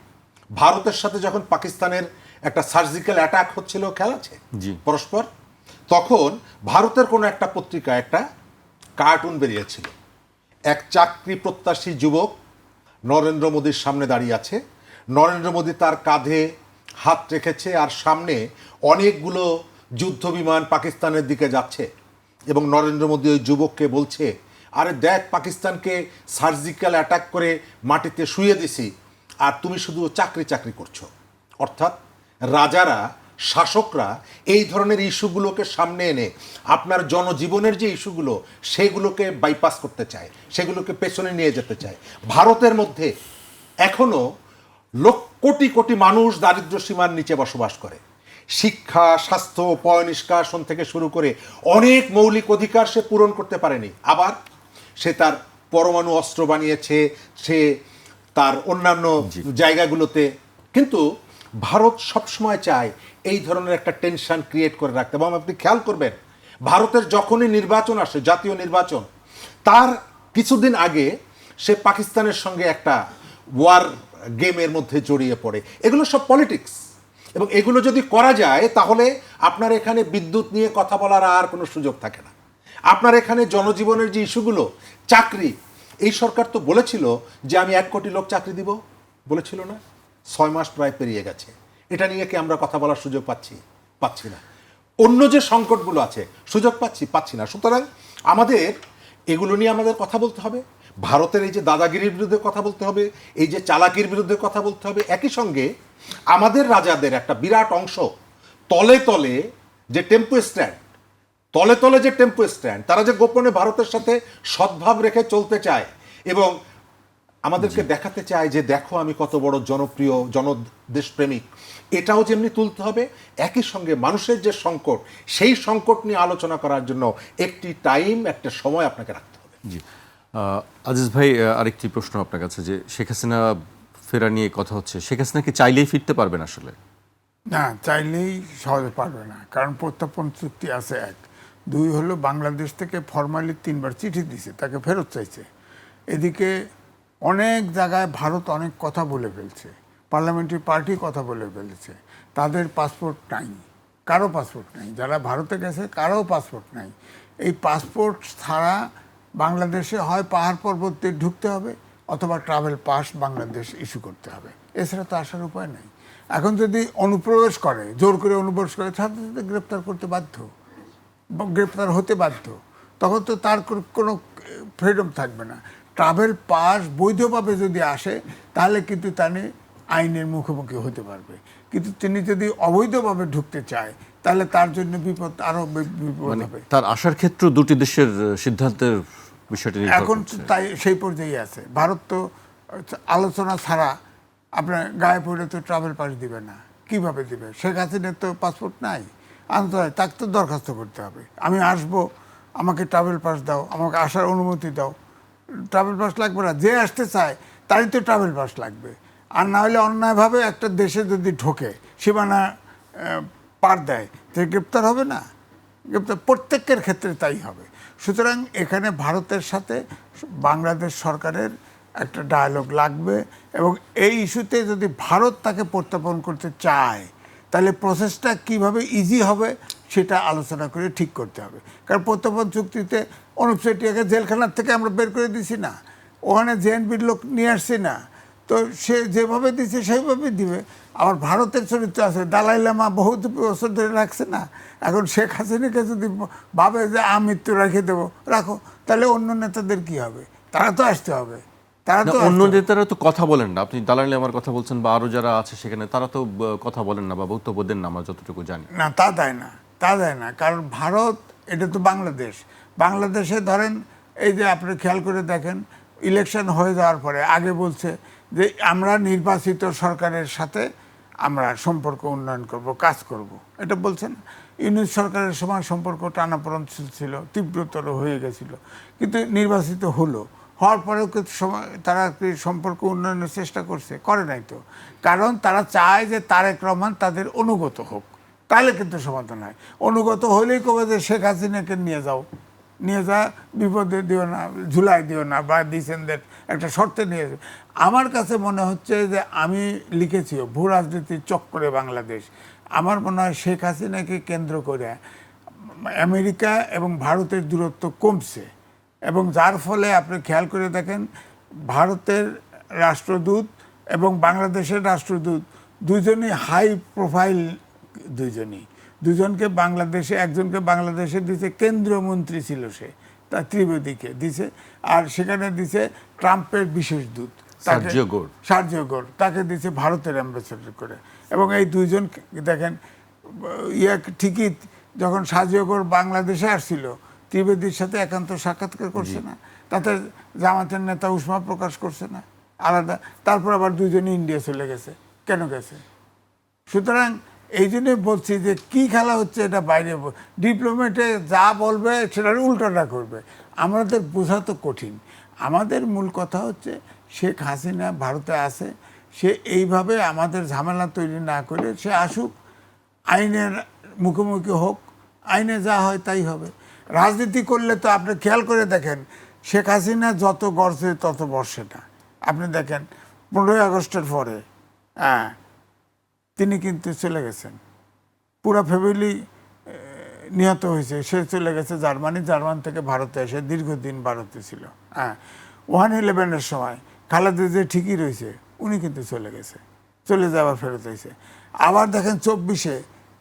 ভারতের সাথে যখন পাকিস্তানের একটা সার্জিক্যাল অ্যাটাক হচ্ছিল, খেয়াল আছে পরস্পর, তখন ভারতের কোনো একটা পত্রিকায় একটা কার্টুন বেরিয়েছিল। এক চাকরি প্রত্যাশী যুবক নরেন্দ্র মোদীর সামনে দাঁড়িয়ে আছে, নরেন্দ্র মোদী তার কাঁধে হাত রেখেছে আর সামনে অনেকগুলো যুদ্ধ বিমান পাকিস্তানের দিকে যাচ্ছে এবং নরেন্দ্র মোদী ওই যুবককে বলছে, আরে দেখ, পাকিস্তানকে সার্জিক্যাল অ্যাটাক করে মাটিতে শুইয়ে দিছি আর তুমি শুধু চাকরি করছো। অর্থাৎ রাজারা, শাসকরা এই ধরনের ইস্যুগুলোকে সামনে এনে আপনার জনজীবনের যে ইস্যুগুলো সেগুলোকে বাইপাস করতে চায়, সেগুলোকে পেছনে নিয়ে যেতে চায়। ভারতের মধ্যে এখনো কোটি কোটি মানুষ দারিদ্র্য সীমার নিচে বসবাস করে। শিক্ষা, স্বাস্থ্য, পয়ঃনিষ্কাশন থেকে শুরু করে অনেক মৌলিক অধিকার সে পূরণ করতে পারেনি। আবার সে তার পরমাণু অস্ত্র বানিয়েছে, সে তার অন্যান্য জায়গাগুলোতে। কিন্তু ভারত সবসময় চায় এই ধরনের একটা টেনশন ক্রিয়েট করে রাখতে। এবং আপনি খেয়াল করবেন, ভারতের যখনই নির্বাচন আসে, জাতীয় নির্বাচন, তার কিছুদিন আগে সে পাকিস্তানের সঙ্গে একটা ওয়ার গেমের মধ্যে জড়িয়ে পড়ে। এগুলো সব পলিটিক্স। এবং এগুলো যদি করা যায় তাহলে আপনার এখানে বিদ্যুৎ নিয়ে কথা বলার আর কোনো সুযোগ থাকে না। আপনার এখানে জনজীবনের যে ইস্যুগুলো, চাকরি, এই সরকার তো বলেছিল যে আমি 1 কোটি লোক চাকরি দিব, বলেছিল না? 6 মাস প্রায় পেরিয়ে গেছে। এটা নিয়ে কি আমরা কথা বলার সুযোগ পাচ্ছি না। অন্য যে সংকটগুলো আছে, সুযোগ পাচ্ছি না। সুতরাং আমাদের এগুলো নিয়ে আমাদের কথা বলতে হবে। ভারতের এই যে দাদাগিরির বিরুদ্ধে কথা বলতে হবে, এই যে চালাকির বিরুদ্ধে কথা বলতে হবে। একই সঙ্গে আমাদের রাজাদের একটা বিরাট অংশ তলে তলে যে টেম্পো স্ট্যান্ড, তারা যে গোপনে ভারতের সাথে সদ্ভাব রেখে চলতে চায় এবং আমাদেরকে দেখাতে চায় যে দেখো আমি কত বড় জনপ্রিয়, জনদেশপ্রেমিক, এটাও যেমনি তুলতে হবে। একই সঙ্গে মানুষের যে সংকট, সেই সংকট নিয়ে আলোচনা করার জন্য একটি টাইম, একটা সময় আপনাকে রাখতে হবে।
জি, আজিজ ভাই, আরেকটি প্রশ্ন আপনার কাছে, যে শেখ হাসিনা ফেরা নিয়ে কথা হচ্ছে, শেখ হাসিনা কি চাইলেই ফিরতে পারবেন আসলে?
না, চাইলেই সহজে পারবে না, কারণ প্রত্যর্পণ চুক্তি আছে 1। 2 হলো বাংলাদেশ থেকে ফরমালি 3 বার চিঠি দিছে, তাকে ফেরত চাইছে। এদিকে অনেক জায়গায় ভারত অনেক কথা বলে ফেলছে, পার্লামেন্টারি পার্টি কথা বলে ফেলেছে, তাদের পাসপোর্ট নাই, কারো পাসপোর্ট নাই, যারা ভারতে গেছে কারো পাসপোর্ট নাই। এই পাসপোর্ট ছাড়া বাংলাদেশে হয় পাহাড় পর্বতে ঢুকতে হবে অথবা ট্রাভেল পাস বাংলাদেশ ইস্যু করতে হবে, এছাড়া তো আসার উপায় নাই। এখন যদি অনুপ্রবেশ করে, জোর করে অনুপ্রবেশ করে, সাথে সাথে গ্রেপ্তার করতে বাধ্য, গ্রেপ্তার হতে বাধ্য, তখন তো তার কোনো ফ্রিডম থাকবে না। ট্রাভেল পাস বৈধভাবে যদি আসে তাহলে কিন্তু তিনি আইনের মুখোমুখি হতে পারবে, কিন্তু তিনি যদি অবৈধভাবে ঢুকতে চায় তাহলে তার জন্য বিপদ, আরও বিপদ হবে।
তার আসার ক্ষেত্রে দুটি দেশের সিদ্ধান্তের বিষয়টি
এখন তাই সেই পর্যায়ে আছে। ভারত তো আলোচনা ছাড়া আপনার গায়ে পড়ে তো ট্রাভেল পাস দিবে না, কিভাবে দিবে? শেখ হাসিনার তো পাসপোর্ট নাই, আনতে হয়, তাকে তো দরখাস্ত করতে হবে, আমি আসবো, আমাকে ট্রাভেল পাস দাও, আমাকে আসার অনুমতি দাও। ট্রাভেল পাস লাগবে না, যে আসতে চায় তারই তো ট্রাভেল পাস লাগবে। আর না হলে অন্যায়ভাবে একটা দেশে যদি ঢোকে, সীমানা পার দেয়, তো গ্রেপ্তার হবে না? গ্রেপ্তার প্রত্যেকের ক্ষেত্রে তাই হবে। সুতরাং এখানে ভারতের সাথে বাংলাদেশ সরকারের একটা ডায়ালগ লাগবে, এবং এই ইস্যুতে যদি ভারত তাকে প্রত্যাপন করতে চায়, তাহলে প্রসেসটা কিভাবে ইজি হবে সেটা আলোচনা করে ঠিক করতে হবে। কারণ প্রত্যাপন চুক্তিতে অনুপ চেটিয়াকে জেলখানার থেকে আমরা বের করে দিছি না, ওখানে জেএনপির লোক নিয়ে আসছি না, তো সে যেভাবে দিচ্ছে সেইভাবে দিবে। আবার ভারতের চরিত্র আছে, দালাই লামা বহুত বছর ধরে রাখছে না, এখন শেখ হাসিনাকে যদি ভাবে যে আমৃত্যু রেখে দেবো, রাখো, তাহলে অন্য নেতাদের কি হবে? তারা তো আসতে হবে, তারা তো
অন্য নেতারা তো কথা বলেন না, আপনি দালালি আমার কথা বলছেন বা আরো যারা আছে সেখানে, তারা তো কথা বলেন না বা বক্তব্য দেন না, আমরা যতটুকু জানি।
না, তা দেয় না, তা দেয় না, কারণ ভারত এটা তো বাংলাদেশ। বাংলাদেশে ধরেন এই যে আপনি খেয়াল করে দেখেন, ইলেকশন হয়ে যাওয়ার পরে আগে বলছে যে আমরা নির্বাচিত সরকারের সাথে আমরা সম্পর্ক উন্নয়ন করব, কাজ করব, এটা বলছেন। ইউনিট সরকারের সময় সম্পর্ক টানাপোড়েন ছিল, তীব্রতর হয়ে গেছিল, কিন্তু নির্বাচিত হলো, হওয়ার পরেও কিন্তু সময় তারা কি সম্পর্ক উন্নয়নের চেষ্টা করছে? করে নাই তো। কারণ তারা চায় যে তারেক রহমান তাদের অনুগত হোক, তাহলে কিন্তু সমাধান হয়। অনুগত হলেই কবে যে শেখ হাসিনাকে নিয়ে যাও, নিয়ে যা, বিপদে দিও না, ঝুলাই দিও না, বা দিসেনদের একটা শর্তে নিয়ে যাও। আমার কাছে মনে হচ্ছে যে, আমি লিখেছি ভূ রাজনীতির চক্করে বাংলাদেশ, আমার মনে হয় শেখ হাসিনাকে কেন্দ্র করে আমেরিকা এবং ভারতের দূরত্ব কমছে, এবং যার ফলে আপনি খেয়াল করে দেখেন ভারতের রাষ্ট্রদূত এবং বাংলাদেশের রাষ্ট্রদূত দুজনই হাই প্রোফাইল, দুজনকে বাংলাদেশে, একজনকে বাংলাদেশে দিছে, কেন্দ্রীয় মন্ত্রী ছিল সে, তা ত্রিবেদীকে দিছে, আর সেখানে দিছে ট্রাম্পের বিশেষ দূত সার্জিও গোর, তাকে দিছে ভারতের অ্যাম্বাসেডর করে। এবং এই দুইজন দেখেন, ঠিকই যখন সার্জিও গোর বাংলাদেশে আসছিল, ত্রিবেদীর সাথে একান্ত সাক্ষাৎকার করছে না, তাতে জামাতের নেতা উষ্মা প্রকাশ করছে না, আলাদা। তারপর আবার দুইজনই ইন্ডিয়া চলে গেছে, কেন গেছে? সুতরাং এই জন্যই বলছি যে কি খেলা হচ্ছে এটা বাইরে, ডিপ্লোমেটে যা বলবে সেটার উল্টোটা করবে, আমাদের বোঝা তো কঠিন। আমাদের মূল কথা হচ্ছে শেখ হাসিনা ভারতে আছে, সে এইভাবে আমাদের ঝামেলা তৈরি না করে সে আসুক, আইনের মুখোমুখি হোক, আইনে যা হয় তাই হবে। রাজনীতি করলে তো আপনি খেয়াল করে দেখেন, শেখ হাসিনা যত গড়ছে তত বর্ষে না। আপনি দেখেন 15ই আগস্টের পরে তিনি কিন্তু চলে গেছেন, পুরো ফ্যামিলি নিহত হয়েছে, সে চলে গেছে জার্মানি, জার্মান থেকে ভারতে এসে দীর্ঘদিন ভারতে ছিল। 1/11 সময় খালেদা যে ঠিকই রয়েছে, উনি কিন্তু চলে গেছে, চলে যাওয়ার ফেরত হয়েছে। আবার দেখেন 24-এ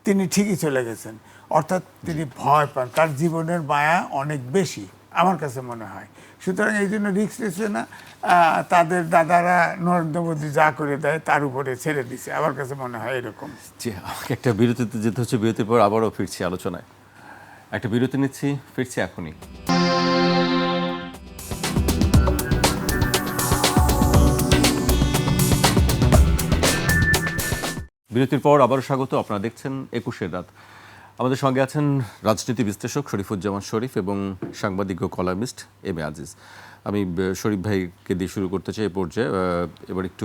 তিনি ঠিকই চলে গেছেন, অর্থাৎ তিনি ভয় পান, তার জীবনের মায়া অনেক বেশি আমার কাছে মনে হয়। সুতরাং এই জন্য রিস্ক নিচ্ছে না, তাদের দাদারা নরেন্দ্র মোদী যা করে দেয় তার উপরে ছেড়ে দিছে, আমার কাছে মনে হয় এরকম।
জি, আমাকে একটা বিরতিতে যেতে হচ্ছে, বিরতির পর আবারও ফিরছি আলোচনায়। একটা বিরতি নিচ্ছি, ফিরছি এখনই। বিরতির পর আবারও স্বাগত, আপনারা দেখছেন 21-এর রাত। আমাদের সঙ্গে আছেন রাজনীতি বিশ্লেষক শরীফুজ্জামান শরীফ এবং সাংবাদিক ও কলামিস্ট এম এ আজিজ। আমি শরীফ ভাইকে দিয়ে শুরু করতে চাই এই পর্যায়ে। এবার একটু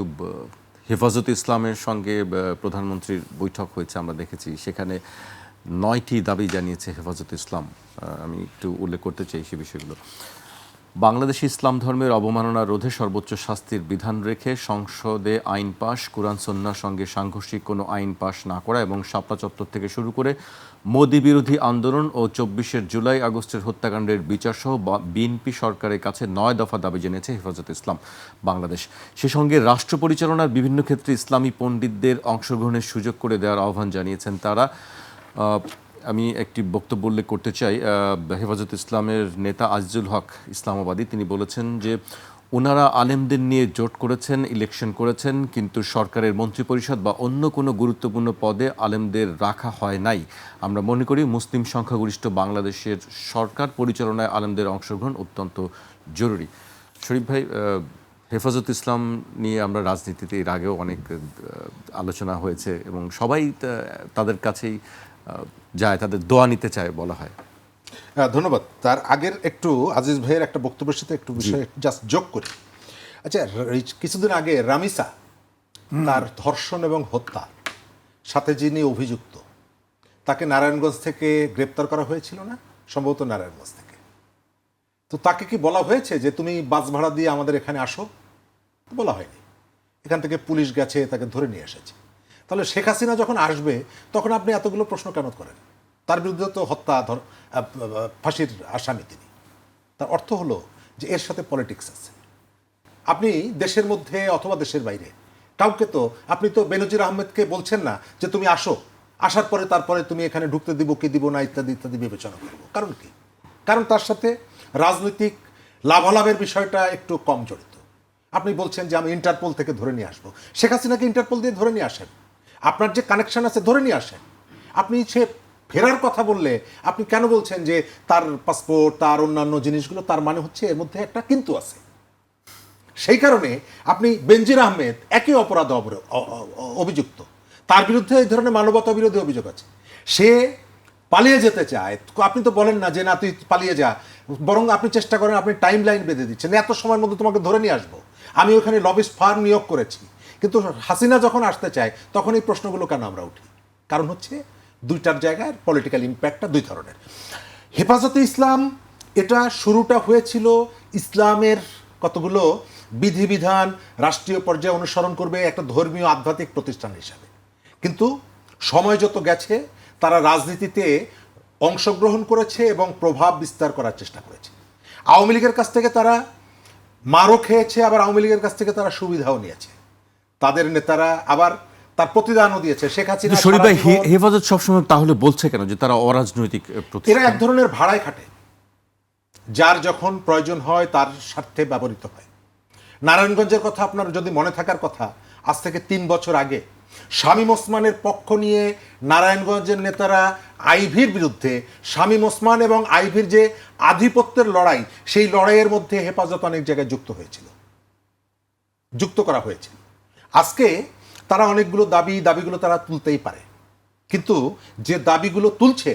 হেফাজতে ইসলামের সঙ্গে প্রধানমন্ত্রীর বৈঠক হয়েছে, আমরা দেখেছি, সেখানে 9টি দাবি জানিয়েছে হেফাজতে ইসলাম। আমি একটু উল্লেখ করতে চাই সে বিষয়গুলো। বাংলাদেশে ইসলাম ধর্মের অবমাননা রোধে সর্বোচ্চ শাস্তির বিধান রেখে সংসদে আইন পাশ, কোরআন সুন্নাহর সঙ্গে সাংঘর্ষিক কোনো আইন পাশ না করা এবং শাপলা চত্বর থেকে শুরু করে মোদি বিরোধী আন্দোলন ও 24শে জুলাই আগস্টের হত্যাকাণ্ডের বিচারসহ বিএনপি সরকারের কাছে 9 দফা দাবি জেনেছে হেফাজতে ইসলাম বাংলাদেশ। সে সঙ্গে রাষ্ট্র পরিচালনার বিভিন্ন ক্ষেত্রে ইসলামী পণ্ডিতদের অংশগ্রহণের সুযোগ করে দেওয়ার আহ্বান জানিয়েছেন তারা। আমি একটি বক্তব্য উল্লেখ করতে চাই, হেফাজতে ইসলামের নেতা আজিজুল হক ইসলামাবাদী, তিনি বলেছেন যে ওনারা আলেমদের নিয়ে জোট করেছেন, ইলেকশন করেছেন, কিন্তু সরকারের মন্ত্রিপরিষদ বা অন্য কোনো গুরুত্বপূর্ণ পদে আলেমদের রাখা হয় নাই। আমরা মনে করি মুসলিম সংখ্যাগরিষ্ঠ বাংলাদেশের সরকার পরিচালনায় আলেমদের অংশগ্রহণ অত্যন্ত জরুরি। শরীফ ভাই, হেফাজত ইসলাম নিয়ে আমরা রাজনীতিতে এর আগেও অনেক আলোচনা হয়েছে এবং সবাই তাদের কাছেই যায়, তাদের দোয়া নিতে চায় বলা হয়।
ধন্যবাদ। তার আগের একটু আজিজ ভাইয়ের একটা বক্তব্যের সাথে একটু বিষয় জাস্ট যোগ করি। আচ্ছা, কিছুদিন আগে রামিসা তার ধর্ষণ এবং হত্যা সাথে যিনি অভিযুক্ত, তাকে নারায়ণগঞ্জ থেকে গ্রেপ্তার করা হয়েছিল না? সম্ভবত নারায়ণগঞ্জ থেকে। তো তাকে কি বলা হয়েছে যে তুমি বাস ভাড়া দিয়ে আমাদের এখানে আসো? তো বলা হয়নি। এখান থেকে পুলিশ গেছে, তাকে ধরে নিয়ে এসেছে। তাহলে শেখ হাসিনা যখন আসবে তখন আপনি এতগুলো প্রশ্ন কেন করেন? তার বিরুদ্ধে তো হত্যা ফাঁসির আসামি তিনি। তার অর্থ হলো যে এর সাথে পলিটিক্স আছে। আপনি দেশের মধ্যে অথবা দেশের বাইরে কাউকে তো, আপনি তো বেনজির আহমেদকে বলছেন না যে তুমি আসো, আসার পরে তারপরে তুমি এখানে ঢুকতে দিব কি দিব না ইত্যাদি ইত্যাদি বিবেচনা করবো। কারণ কি? কারণ তার সাথে রাজনৈতিক লাভালাভের বিষয়টা একটু কম জড়িত। আপনি বলছেন যে আমি ইন্টারপোল থেকে ধরে নিয়ে আসবো। শেখ হাসিনাকে ইন্টারপোল দিয়ে ধরে নিয়ে আসেন, আপনার যে কানেকশন আছে ধরে নিয়ে আসেন। আপনি সে ফেরার কথা বললে আপনি কেন বলছেন যে তার পাসপোর্ট, তার অন্যান্য জিনিসগুলো, তার মানে হচ্ছে এর মধ্যে একটা কিন্তু আছে। সেই কারণে আপনি বেনজির আহমেদ একই অপরাধ অভিযুক্ত, তার বিরুদ্ধে এই ধরনের মানবতা বিরোধী অভিযোগ আছে। সে পালিয়ে যেতে চায়, আপনি তো বলেন না যে না তুই পালিয়ে যা, বরং আপনি চেষ্টা করেন, আপনি টাইম লাইন বেঁধে দিচ্ছেন, এত সময়ের মধ্যে তোমাকে ধরে নিয়ে আসবো, আমি ওখানে লবিস্ট ফার্ম নিয়োগ করেছি। কিন্তু হাসিনা যখন আসতে চায় তখন এই প্রশ্নগুলো কেন আমরা উঠি? কারণ হচ্ছে দুইটার জায়গায় পলিটিক্যাল ইম্প্যাক্টটা দুই ধরনের। হেফাজতে ইসলাম, এটা শুরুটা হয়েছিল ইসলামের কতগুলো বিধিবিধান রাষ্ট্রীয় পর্যায়ে অনুসরণ করবে একটা ধর্মীয় আধ্যাত্মিক প্রতিষ্ঠান হিসাবে। কিন্তু সময় যত গেছে তারা রাজনীতিতে অংশগ্রহণ করেছে এবং প্রভাব বিস্তার করার চেষ্টা করেছে। আওয়ামী লীগের কাছ থেকে তারা মারও খেয়েছে, আবার আওয়ামী লীগের কাছ থেকে তারা সুবিধাও নিয়েছে। তাদের নেতারা আবার তার প্রতিদানও দিয়েছে। শেখ হাসিনা,
শরীফ ভাই, হেফাজত সবসময় তাহলে বলছে কেন যে তারা অরাজনৈতিক প্রতিষ্ঠান?
এরা এক ধরনের ভাড়ায় খাটে, যার যখন প্রয়োজন হয় তার স্বার্থে ব্যবহৃত হয়। নারায়ণগঞ্জের কথা আপনার যদি মনে থাকার কথা, আজ থেকে 3 বছর আগে শামীম ওসমানের পক্ষ নিয়ে নারায়ণগঞ্জের নেতারা আইভীর বিরুদ্ধে, শামীম ওসমান এবং আইভীর যে আধিপত্যের লড়াই, সেই লড়াইয়ের মধ্যে হেফাজত অনেক জায়গায় যুক্ত করা হয়েছিল। আজকে তারা অনেকগুলো দাবিগুলো তারা তুলতেই পারে, কিন্তু যে দাবিগুলো তুলছে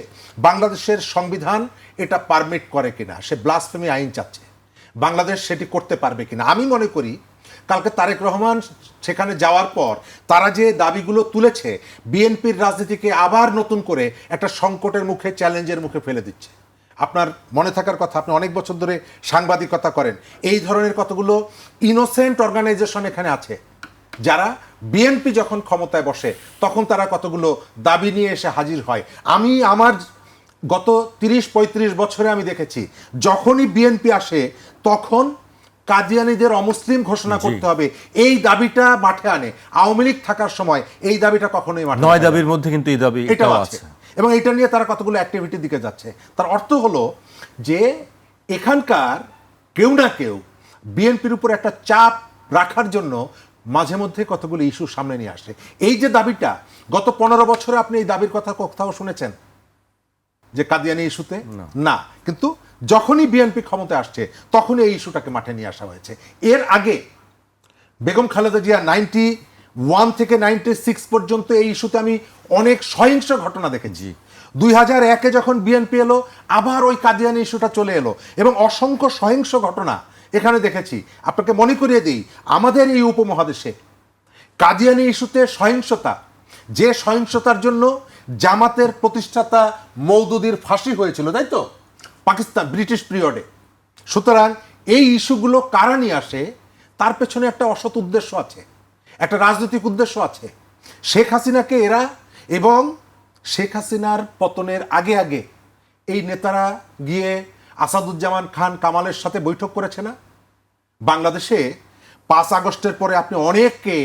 বাংলাদেশের সংবিধান এটা পারমিট করে কিনা, সে ব্লাসফেমি আইন চাচ্ছে, বাংলাদেশ সেটি করতে পারবে কিনা। আমি মনে করি কালকে তারেক রহমান সেখানে যাওয়ার পর তারা যে দাবিগুলো তুলেছে বিএনপির রাজনীতিকে আবার নতুন করে একটা সংকটের মুখে, চ্যালেঞ্জের মুখে ফেলে দিচ্ছে। আপনার মনে থাকার কথা, আপনি অনেক বছর ধরে সাংবাদিকতা করেন, এই ধরনের কতগুলো ইনোসেন্ট অর্গানাইজেশন এখানে আছে যারা বিএনপি যখন ক্ষমতায় বসে তখন তারা কতগুলো দাবি নিয়ে এসে হাজির হয়। আমি আমার গত 30-35 বছরে আমি দেখেছি যখনই বিএনপি আসে তখন কাদিয়ানীদের অমুসলিম ঘোষণা করতে হবে, এই দাবিটা মাঠে আনে। আওয়ামী লীগ থাকার সময় এই দাবিটা কখনোই মাঠে,
9 দাবির মধ্যে কিন্তু এই দাবি
এটাও আছে, এবং এটা নিয়ে তারা কতগুলো অ্যাক্টিভিটির দিকে যাচ্ছে। তার অর্থ হলো যে এখানকার কেউ না কেউ বিএনপির উপর একটা চাপ রাখার জন্য মাঝে মধ্যে কতগুলো ইস্যু সামনে নিয়ে আসে। এই যে দাবিটা, গত 15 বছরে আপনি এই দাবির কথা কোথাও শুনেছেন যে কাদিয়ানী ইস্যুতে? না। কিন্তু যখনই বিএনপি ক্ষমতায় আসছে তখনই এই ইস্যুটাকে মাঠে নিয়ে আসা হয়েছে। এর আগে বেগম খালেদা জিয়া 91 থেকে 96 পর্যন্ত এই ইস্যুতে আমি অনেক সহিংস ঘটনা দেখেছি। 2001-এ যখন বিএনপি এলো আবার ওই কাদিয়ানী ইস্যুটা চলে এলো এবং অসংখ্য সহিংস ঘটনা এখানে দেখেছি। আপনাকে মনে করিয়ে দিই, আমাদের এই উপমহাদেশে কাদিয়ানী ইস্যুতে সহিংসতা, যে সহিংসতার জন্য জামাতের প্রতিষ্ঠাতা মওদুদির ফাঁসি হয়েছিল, তাই তো, পাকিস্তান ব্রিটিশ পিরিয়ডে। সুতরাং এই ইস্যুগুলো কারা নিয়ে আসে, তার পেছনে একটা অসৎ উদ্দেশ্য আছে, একটা রাজনৈতিক উদ্দেশ্য আছে। শেখ হাসিনাকে এরা, এবং শেখ হাসিনার পতনের আগে আগে এই নেতারা গিয়ে আসাদুজ্জামান খান কামালের সাথে বৈঠক করেছে না? বাংলাদেশে 5 আগস্টের পরে আপনি অনেককে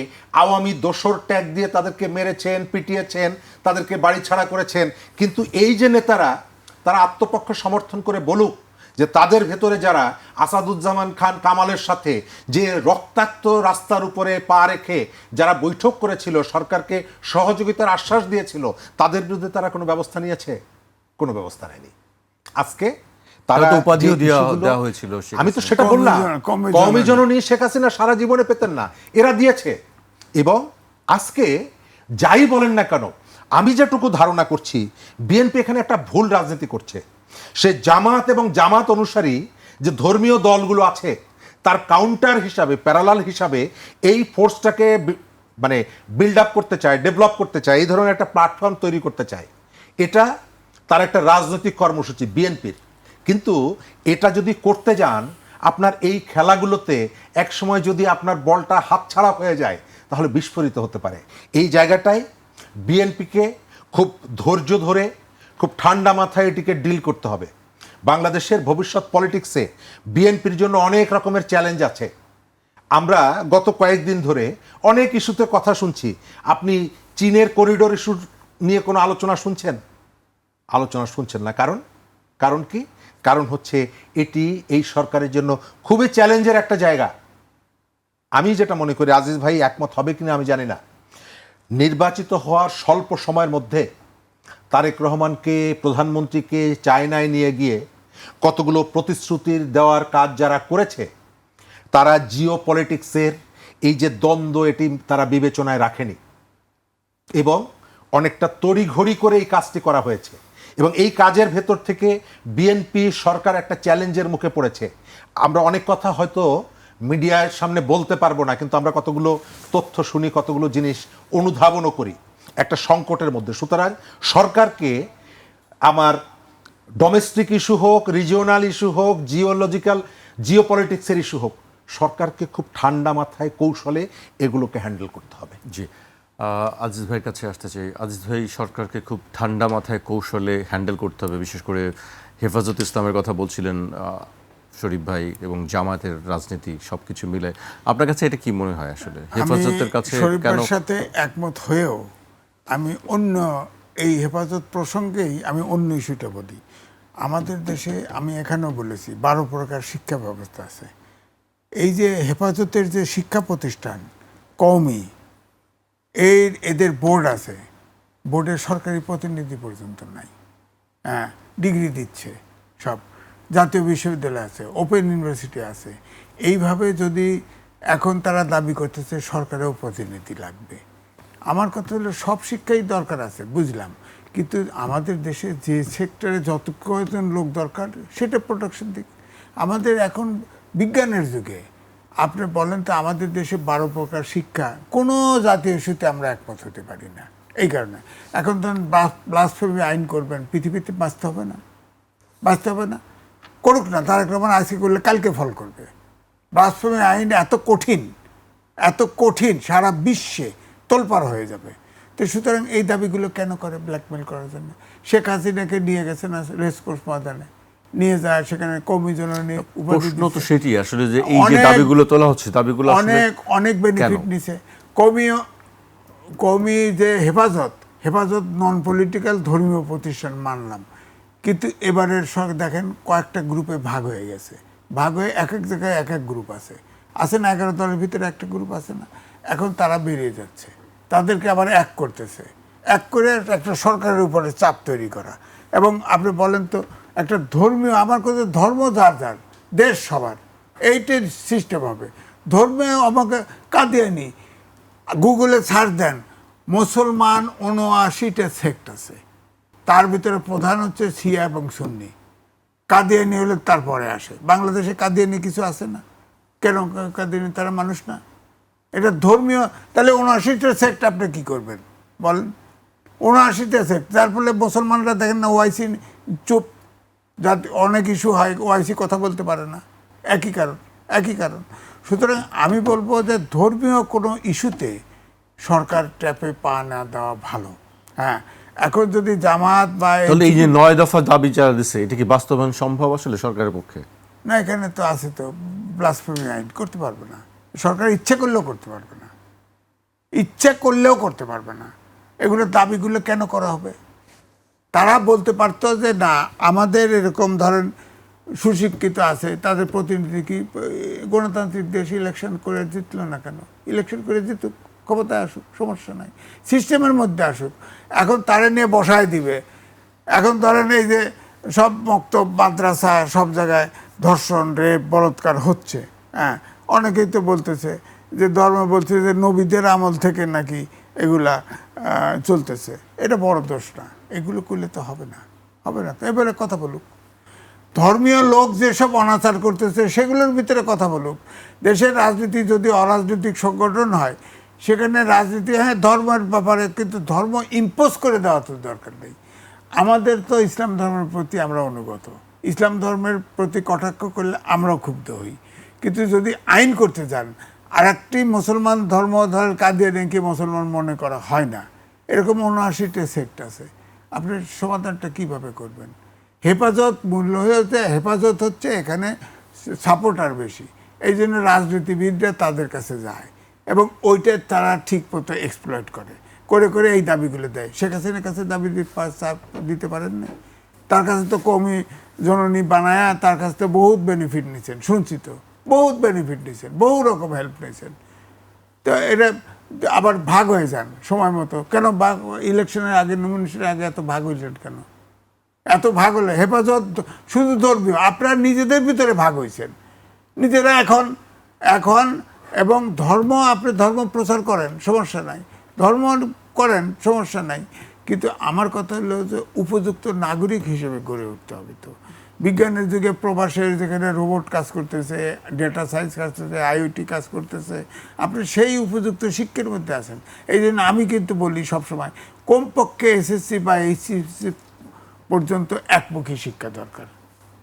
আওয়ামী দোসর ট্যাগ দিয়ে তাদেরকে মেরেছেন, পিটিয়েছেন, তাদেরকে বাড়ি ছাড়া করেছেন। কিন্তু এই যে নেতারা, তারা আত্মপক্ষ সমর্থন করে বলুক যে তাদের ভেতরে যারা আসাদুজ্জামান খান কামালের সাথে যে রক্তাক্ত রাস্তার উপরে পা রেখে যারা বৈঠক করেছিল, সরকারকে সহযোগিতার আশ্বাস দিয়েছিল, তাদের বিরুদ্ধে তারা কোনো ব্যবস্থা নিয়েছে? কোনো ব্যবস্থা নেয়নি। আজকে
তারা তো উপাধিও
যে issue-গুলো-
দেওয়া হয়েছিল
আমি তো সেটা বললাম,
কমে
কমে
জননী।
জননী শেখ হাসিনা সারা জীবনে পেতেন না, এরা দিয়েছে। এবং আজকে যাই বলেন না কেন, আমি যেটুকু ধারণা করছি বিএনপি এখানে একটা ভুল রাজনীতি করছে। সে জামাত এবং জামাত অনুসারী যে ধর্মীয় দলগুলো আছে তার কাউন্টার হিসাবে, প্যারালাল হিসাবে এই ফোর্সটাকে মানে বিল্ড আপ করতে চায়, ডেভেলপ করতে চায়, এই ধরনের একটা প্ল্যাটফর্ম তৈরি করতে চায়। এটা তার একটা রাজনৈতিক কর্মসূচি বিএনপির। কিন্তু এটা যদি করতে যান, আপনার এই খেলাগুলোতে একসময় যদি আপনার বলটা হাতছাড়া হয়ে যায় তাহলে বিস্ফোরিত হতে পারে। এই জায়গাটায় বিএনপিকে খুব ধৈর্য ধরে, খুব ঠান্ডা মাথায় এটিকে ডিল করতে হবে। বাংলাদেশের ভবিষ্যৎ পলিটিক্সে বিএনপির জন্য অনেক রকমের চ্যালেঞ্জ আছে। আমরা গত কয়েকদিন ধরে অনেক ইস্যুতে কথা শুনছি। আপনি চীনের করিডোর ইস্যু নিয়ে কোনো আলোচনা শুনছেন? আলোচনা শুনছেন না। কারণ কি? কারণ হচ্ছে এটি এই সরকারের জন্য খুবই চ্যালেঞ্জের একটা জায়গা। আমি যেটা মনে করি, আজিজ ভাই একমত হবে কিনা আমি জানি না, নির্বাচিত হওয়ার স্বল্প সময়ের মধ্যে তারেক রহমানকে, প্রধানমন্ত্রীকে চায়নায় নিয়ে গিয়ে কতগুলো প্রতিশ্রুতির দেওয়ার কাজ যারা করেছে, তারা জিও পলিটিক্সের এই যে দ্বন্দ্ব, এটি তারা বিবেচনায় রাখেনি এবং অনেকটা তড়িঘড়ি করে এই কাজটি করা হয়েছে। এবং এই কাজের ভেতর থেকে বিএনপি সরকার একটা চ্যালেঞ্জের মুখে পড়েছে। আমরা অনেক কথা হয়তো মিডিয়ার সামনে বলতে পারবো না, কিন্তু আমরা কতগুলো তথ্য শুনি, কতগুলো জিনিস অনুধাবনও করি একটা সংকটের মধ্যে। সুতরাং সরকারকে, আমার ডোমেস্টিক ইস্যু হোক, রিজিওনাল ইস্যু হোক, জিওপলিটিক্সের ইস্যু হোক, সরকারকে খুব ঠান্ডা মাথায় কৌশলে এগুলোকে হ্যান্ডেল করতে হবে।
জি, আজিজ ভাইয়ের কাছে আসতে চাই। আজিজ ভাই, সরকারকে খুব ঠান্ডা মাথায় কৌশলে হ্যান্ডেল করতে হবে, বিশেষ করে হেফাজত ইসলামের কথা বলছিলেন শরীফ ভাই, এবং জামায়াতের রাজনীতি সবকিছু মিলে আপনার কাছে এটা কি মনে হয় আসলে হেফাজতের কাছে
শরীফের
কেন?
সাথে একমত হয়েও আমি অন্য এই হেফাজত প্রসঙ্গেই আমি অন্য ইস্যুটা বলি। আমাদের দেশে, আমি এখানেও বলেছি, 12 প্রকার শিক্ষা ব্যবস্থা আছে। এই যে হেফাজতের যে শিক্ষা প্রতিষ্ঠান কওমি, এদের বোর্ড আছে, বোর্ডের সরকারি প্রতিনিধি পর্যন্ত নাই। হ্যাঁ, ডিগ্রি দিচ্ছে সব। জাতীয় বিশ্ববিদ্যালয় আছে, ওপেন ইউনিভার্সিটি আছে। এইভাবে যদি এখন তারা দাবি করতেছে সরকারেও প্রতিনিধি লাগবে, আমার কথা হলো সব শিক্ষাই দরকার আছে, বুঝলাম, কিন্তু আমাদের দেশে যে সেক্টরে যত কয়েকজন লোক দরকার সেটা প্রোডাকশন দিক। আমাদের এখন বিজ্ঞানের যুগে আপনি বলেন তো, আমাদের দেশে 12 প্রকার শিক্ষা, কোনো জাতীয় ইস্যুতে আমরা একমত হতে পারি না। এই কারণে এখন ধরুন ব্লাসফেমি আইন করবেন, পৃথিবীতে বাঁচতে হবে না, বাঁচতে হবে না, করুক না। তারেক রহমান আজকে করলে কালকে ফল করবে। ব্লাসফেমি আইন এত কঠিন, সারা বিশ্বে তোলপাড় হয়ে যাবে। তো সুতরাং এই দাবিগুলো কেন করে? ব্ল্যাকমেল করার জন্য। শেখ হাসিনাকে নিয়ে গেছে না রেসকোর্স ময়দানে, নিয়ে যায়, সেখানে কওমি জননী উপাধি
প্রশ্ন তো
দিচ্ছে।
সেটি আসলে, যে এই যে
অনেক-
দাবিগুলো তোলা হচ্ছে, দাবিগুলো আসলে
অনেক বেনিফিট
কেন?
নিছে। কওমি যে হেফাজত নন পলিটিক্যাল ধর্মীয় প্রতিষ্ঠান মানলাম, কিন্তু এবারের সঙ্গে দেখেন কয়েকটা গ্রুপে ভাগ হয়ে গেছে। ভাগ হয়ে এক এক জায়গায় এক এক গ্রুপ আছে না, 11 দলের ভিতরে একটা গ্রুপ আছে না। এখন তারা বেরিয়ে যাচ্ছে, তাদেরকে আবার এক করতেছে, এক করে একটা সরকারের উপরে চাপ তৈরি করা। এবং আপনি বলেন তো, একটা ধর্মীয়, আমার কথা ধর্ম যার যার, দেশ সবার, এইটার সিস্টেম হবে। ধর্মীয় আমাকে কাদিয়ানি, গুগলে সার্চ দেন, মুসলমান 79টা সেক্ট আছে, তার ভিতরে প্রধান হচ্ছে শিয়া এবং সুন্নি। কাদিয়ানি হলে তারপরে আসে। বাংলাদেশে কাদিয়ানি কিছু আছে না কেন? কাদিয়ানি তারা মানুষ না? এটা ধর্মীয়। তাহলে 79টা সেক্ট আপনি কি করবেন বলেন? 79টা সেক্ট, যার ফলে মুসলমানরা দেখেন না, ওআইসি চুপ, যাতে অনেক ইস্যু হয়, ওআইসি কথা বলতে পারে না। একই কারণ। সুতরাং আমি বলবো যে ধর্মীয় কোনো ইস্যুতে সরকার ট্যাপে পা না দেওয়া ভালো। হ্যাঁ, এখন যদি জামাত বা
তাহলে এই যে 9 দফা দাবি যারা দিচ্ছে, এটা কি বাস্তবায়ন সম্ভব আসলে সরকারের পক্ষে?
না, এখানে তো আছে তো ব্লাসফেমি আইন, করতে পারবে না সরকার, ইচ্ছে করলেও করতে পারবে না। এগুলো দাবিগুলো কেন করা হবে? তারা বলতে পারতো যে না, আমাদের এরকম ধরেন সুশিক্ষিত আছে, তাদের প্রতিনিধি কি গণতান্ত্রিক দেশ ইলেকশন করে জিতলো না কেন? ইলেকশন করে জিতুক, ক্ষমতায় আসুক, সমস্যা নাই, সিস্টেমের মধ্যে আসুক। এখন তারা নিয়ে বসায় দিবে। এখন ধরেন এই যে সব মক্তব মাদ্রাসা সব জায়গায় ধর্ষণ রেপ বলাৎকার হচ্ছে। হ্যাঁ, অনেকেই তো বলতেছে যে ধর্ম বলছে যে নবীদের আমল থেকে নাকি এগুলা চলতেছে। এটা বড় দোষ না, এগুলো করলে তো হবে না, হবে না তো। এবারে কথা বলুক, ধর্মীয় লোক যেসব অনাচার করতেছে সেগুলোর ভিতরে কথা বলুক। দেশের রাজনীতি যদি অরাজনৈতিক সংগঠন হয়, সেখানে রাজনীতি হ্যাঁ ধর্মের ব্যাপারে, কিন্তু ধর্ম ইম্পোজ করে দেওয়া তো দরকার নেই। আমাদের তো ইসলাম ধর্মের প্রতি আমরা অনুগত, ইসলাম ধর্মের প্রতি কটাক্ষ করলে আমরাও ক্ষুব্ধ হই। কিন্তু যদি আইন করতে যান, আর একটি মুসলমান ধর্মের কাদিয়ানিকে মুসলমান মনে করা হয় না, এরকম ৭৯টা সেক্ট আছে, আপনি সমাধানটা কিভাবে করবেন? হেফাজত মূল্য হয়েছে, হেফাজত হচ্ছে এখানে সাপোর্টার বেশি, এই জন্য রাজনীতিবিদরা তাদের কাছে যায় এবং ওইটা তারা ঠিক মতো এক্সপ্লয়েট করে করে করে এই দাবিগুলো দেয়। শেখ হাসিনার কাছে দাবি দিতে পারেন না, তার কাছে তো কমই জননী বানায়া তার কাছ থেকে বহুত বেনিফিট নিয়েছেন, শুনছি তো বহুত বেনিফিট নিয়েছেন, বহু রকম হেল্প নিয়েছেন। তো এটা আবার ভাগ হয়ে যান সময় মতো কেন? ভাগ ইলেকশনের আগে, নমিনেশনের আগে এত ভাগ হয়েছেন কেন? এত ভাগ হলে হেফাজত শুধু ধর্মীয়, আপনার নিজেদের ভিতরে ভাগ হয়েছেন নিজেরা এখন এবং ধর্ম, আপনি ধর্ম প্রচার করেন সমস্যা নাই, ধর্ম করেন সমস্যা নাই, কিন্তু আমার কথা হলো যে উপযুক্ত নাগরিক হিসেবে গড়ে উঠতে হবে। তো বিজ্ঞানের যুগে প্রবাসের যেখানে রোবট কাজ করতেছে, ডেটা সায়েন্স কাজ করতেছে, আইওটি কাজ করতেছে, আপনি সেই উপযুক্ত শিক্ষার মধ্যে আছেন। এই জন্য আমি কিন্তু বলি সবসময় কমপক্ষে এসএসসি বা এইচএসসি পর্যন্ত একমুখী শিক্ষা দরকার,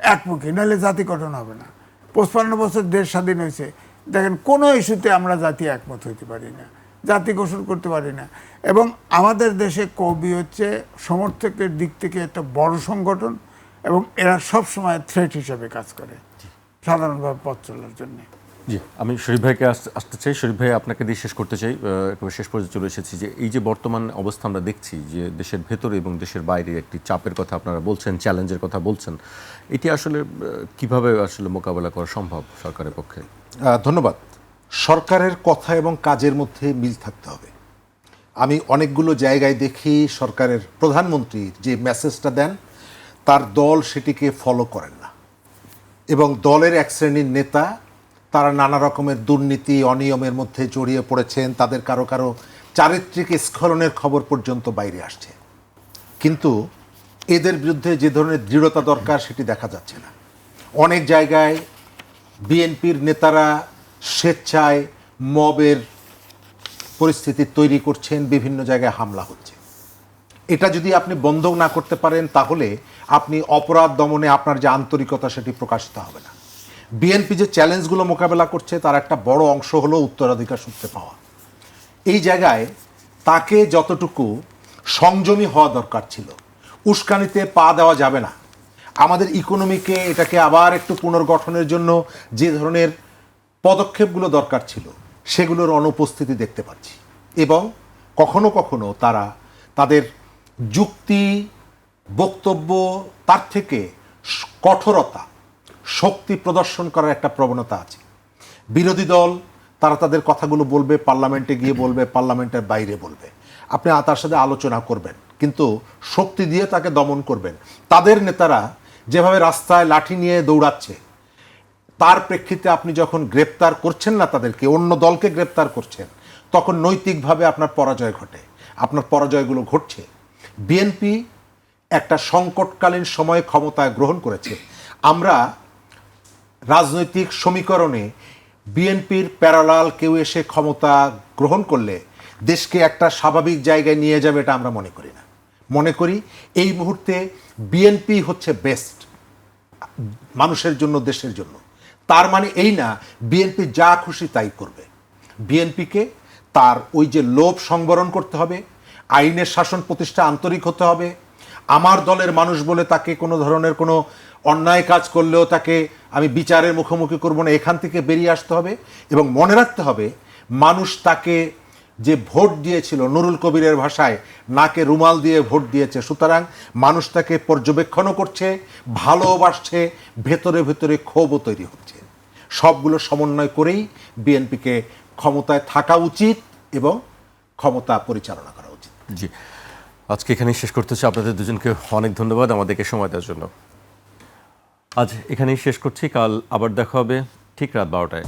একমুখী, নাহলে জাতি গঠন হবে না। ৫৫ বছর দেশ স্বাধীন হয়েছে, দেখেন কোনো ইস্যুতে আমরা জাতি একমত হইতে পারি না, জাতি ঘোষণ করতে পারি না। এবং আমাদের দেশে কবি হচ্ছে সমর্থকের দিক থেকে একটা বড় সংগঠন এবং এরা সবসময় থ্রেট হিসেবে কাজ করে সাধারণভাবে পথ চলার জন্য।
জি, আমি শরীফ ভাইকে আসতে চাই। শরীফ ভাই, আপনাকে দিয়ে শেষ করতে চাই, একেবারে শেষ পর্যন্ত চলে এসেছি, যে এই যে বর্তমান অবস্থা আমরা দেখছি যে দেশের ভেতরে এবং দেশের বাইরে একটি চাপের কথা আপনারা বলছেন, চ্যালেঞ্জের কথা বলছেন, এটি আসলে কিভাবে আসলে মোকাবেলা করা সম্ভব সরকারের পক্ষে?
ধন্যবাদ। সরকারের কথা এবং কাজের মধ্যে মিল থাকতে হবে। আমি অনেকগুলো জায়গায় দেখি সরকারের প্রধানমন্ত্রী যে মেসেজটা দেন, তার দল সেটিকে ফলো করেন না, এবং দলের এক শ্রেণীর নেতা তারা নানা রকমের দুর্নীতি অনিয়মের মধ্যে জড়িয়ে পড়েছেন, তাদের কারো কারো চারিত্রিক স্খলনের খবর পর্যন্ত বাইরে আসছে, কিন্তু এদের বিরুদ্ধে যে ধরনের দৃঢ়তা দরকার সেটি দেখা যাচ্ছে না। অনেক জায়গায় বিএনপির নেতারা স্বেচ্ছায় মবের পরিস্থিতি তৈরি করছেন, বিভিন্ন জায়গায় হামলা হচ্ছে। এটা যদি আপনি বন্ধ না করতে পারেন, তাহলে আপনি অপরাধ দমনে আপনার যে আন্তরিকতা সেটি প্রকাশিত হবে না। বিএনপি যে চ্যালেঞ্জগুলো মোকাবেলা করছে তার একটা বড় অংশ হলো উত্তরাধিকার সূত্রে পাওয়া। এই জায়গায় তাকে যতটুকু সংযমী হওয়া দরকার ছিল, উস্কানিতে পা দেওয়া যাবে না। আমাদের ইকোনমিকে এটাকে আবার একটু পুনর্গঠনের জন্য যে ধরনের পদক্ষেপগুলো দরকার ছিল সেগুলোর অনুপস্থিতি দেখতে পাচ্ছি, এবং কখনো কখনো তারা তাদের যুক্তি বক্তব্য তার থেকে কঠোরতা শক্তি প্রদর্শন করার একটা প্রবণতা আছে। বিরোধী দল তারা তাদের কথাগুলো বলবে, পার্লামেন্টে গিয়ে বলবে, পার্লামেন্টের বাইরে বলবে, আপনি তার সাথে আলোচনা করবেন, কিন্তু শক্তি দিয়ে তাকে দমন করবেন। তাদের নেতারা যেভাবে রাস্তায় লাঠি নিয়ে দৌড়াচ্ছে, তার প্রেক্ষিতে আপনি যখন গ্রেপ্তার করছেন না তাদেরকে, অন্য দলকে গ্রেপ্তার করছেন, তখন নৈতিকভাবে আপনার পরাজয় ঘটে। আপনার পরাজয়গুলো ঘটছে। বিএনপি একটা সংকটকালীন সময়ে ক্ষমতায় গ্রহণ করেছে। আমরা রাজনৈতিক সমীকরণে বিএনপির প্যারালাল কেউ এসে ক্ষমতা গ্রহণ করলে দেশকে একটা স্বাভাবিক জায়গায় নিয়ে যাবে, এটা আমরা মনে করি না। মনে করি এই মুহূর্তে বিএনপি হচ্ছে বেস্ট মানুষের জন্য, দেশের জন্য। তার মানে এই না বিএনপি যা খুশি তাই করবে। বিএনপিকে তার ওই যে লোভ সংবরণ করতে হবে, আইনের শাসন প্রতিষ্ঠা আন্তরিক হতে হবে। আমার দলের মানুষ বলে তাকে কোনো ধরনের কোনো অন্যায় কাজ করলেও তাকে আমি বিচারের মুখোমুখি করব না, এখান থেকে বেরিয়ে আসতে হবে। এবং মনে রাখতে হবে মানুষ তাকে যে ভোট দিয়েছিল, নুরুল কবিরের ভাষায় নাকে রুমাল দিয়ে ভোট দিয়েছে, সুতরাং মানুষ তাকে পর্যবেক্ষণও করছে, ভালোবাসছে, ভেতরে ভেতরে ক্ষোভও তৈরি হচ্ছে। সবগুলো সমন্বয় করেই বিএনপিকে ক্ষমতায় থাকা উচিত এবং ক্ষমতা পরিচালনা করা উচিত।
জি, আজকে এখানেই শেষ করতে চাই। আপনাদের দুজনকে অনেক ধন্যবাদ আমাদেরকে সময় দেওয়ার জন্য। আজ এখানেই শেষ করছি, কাল আবার দেখা হবে ঠিক রাত 12টায়।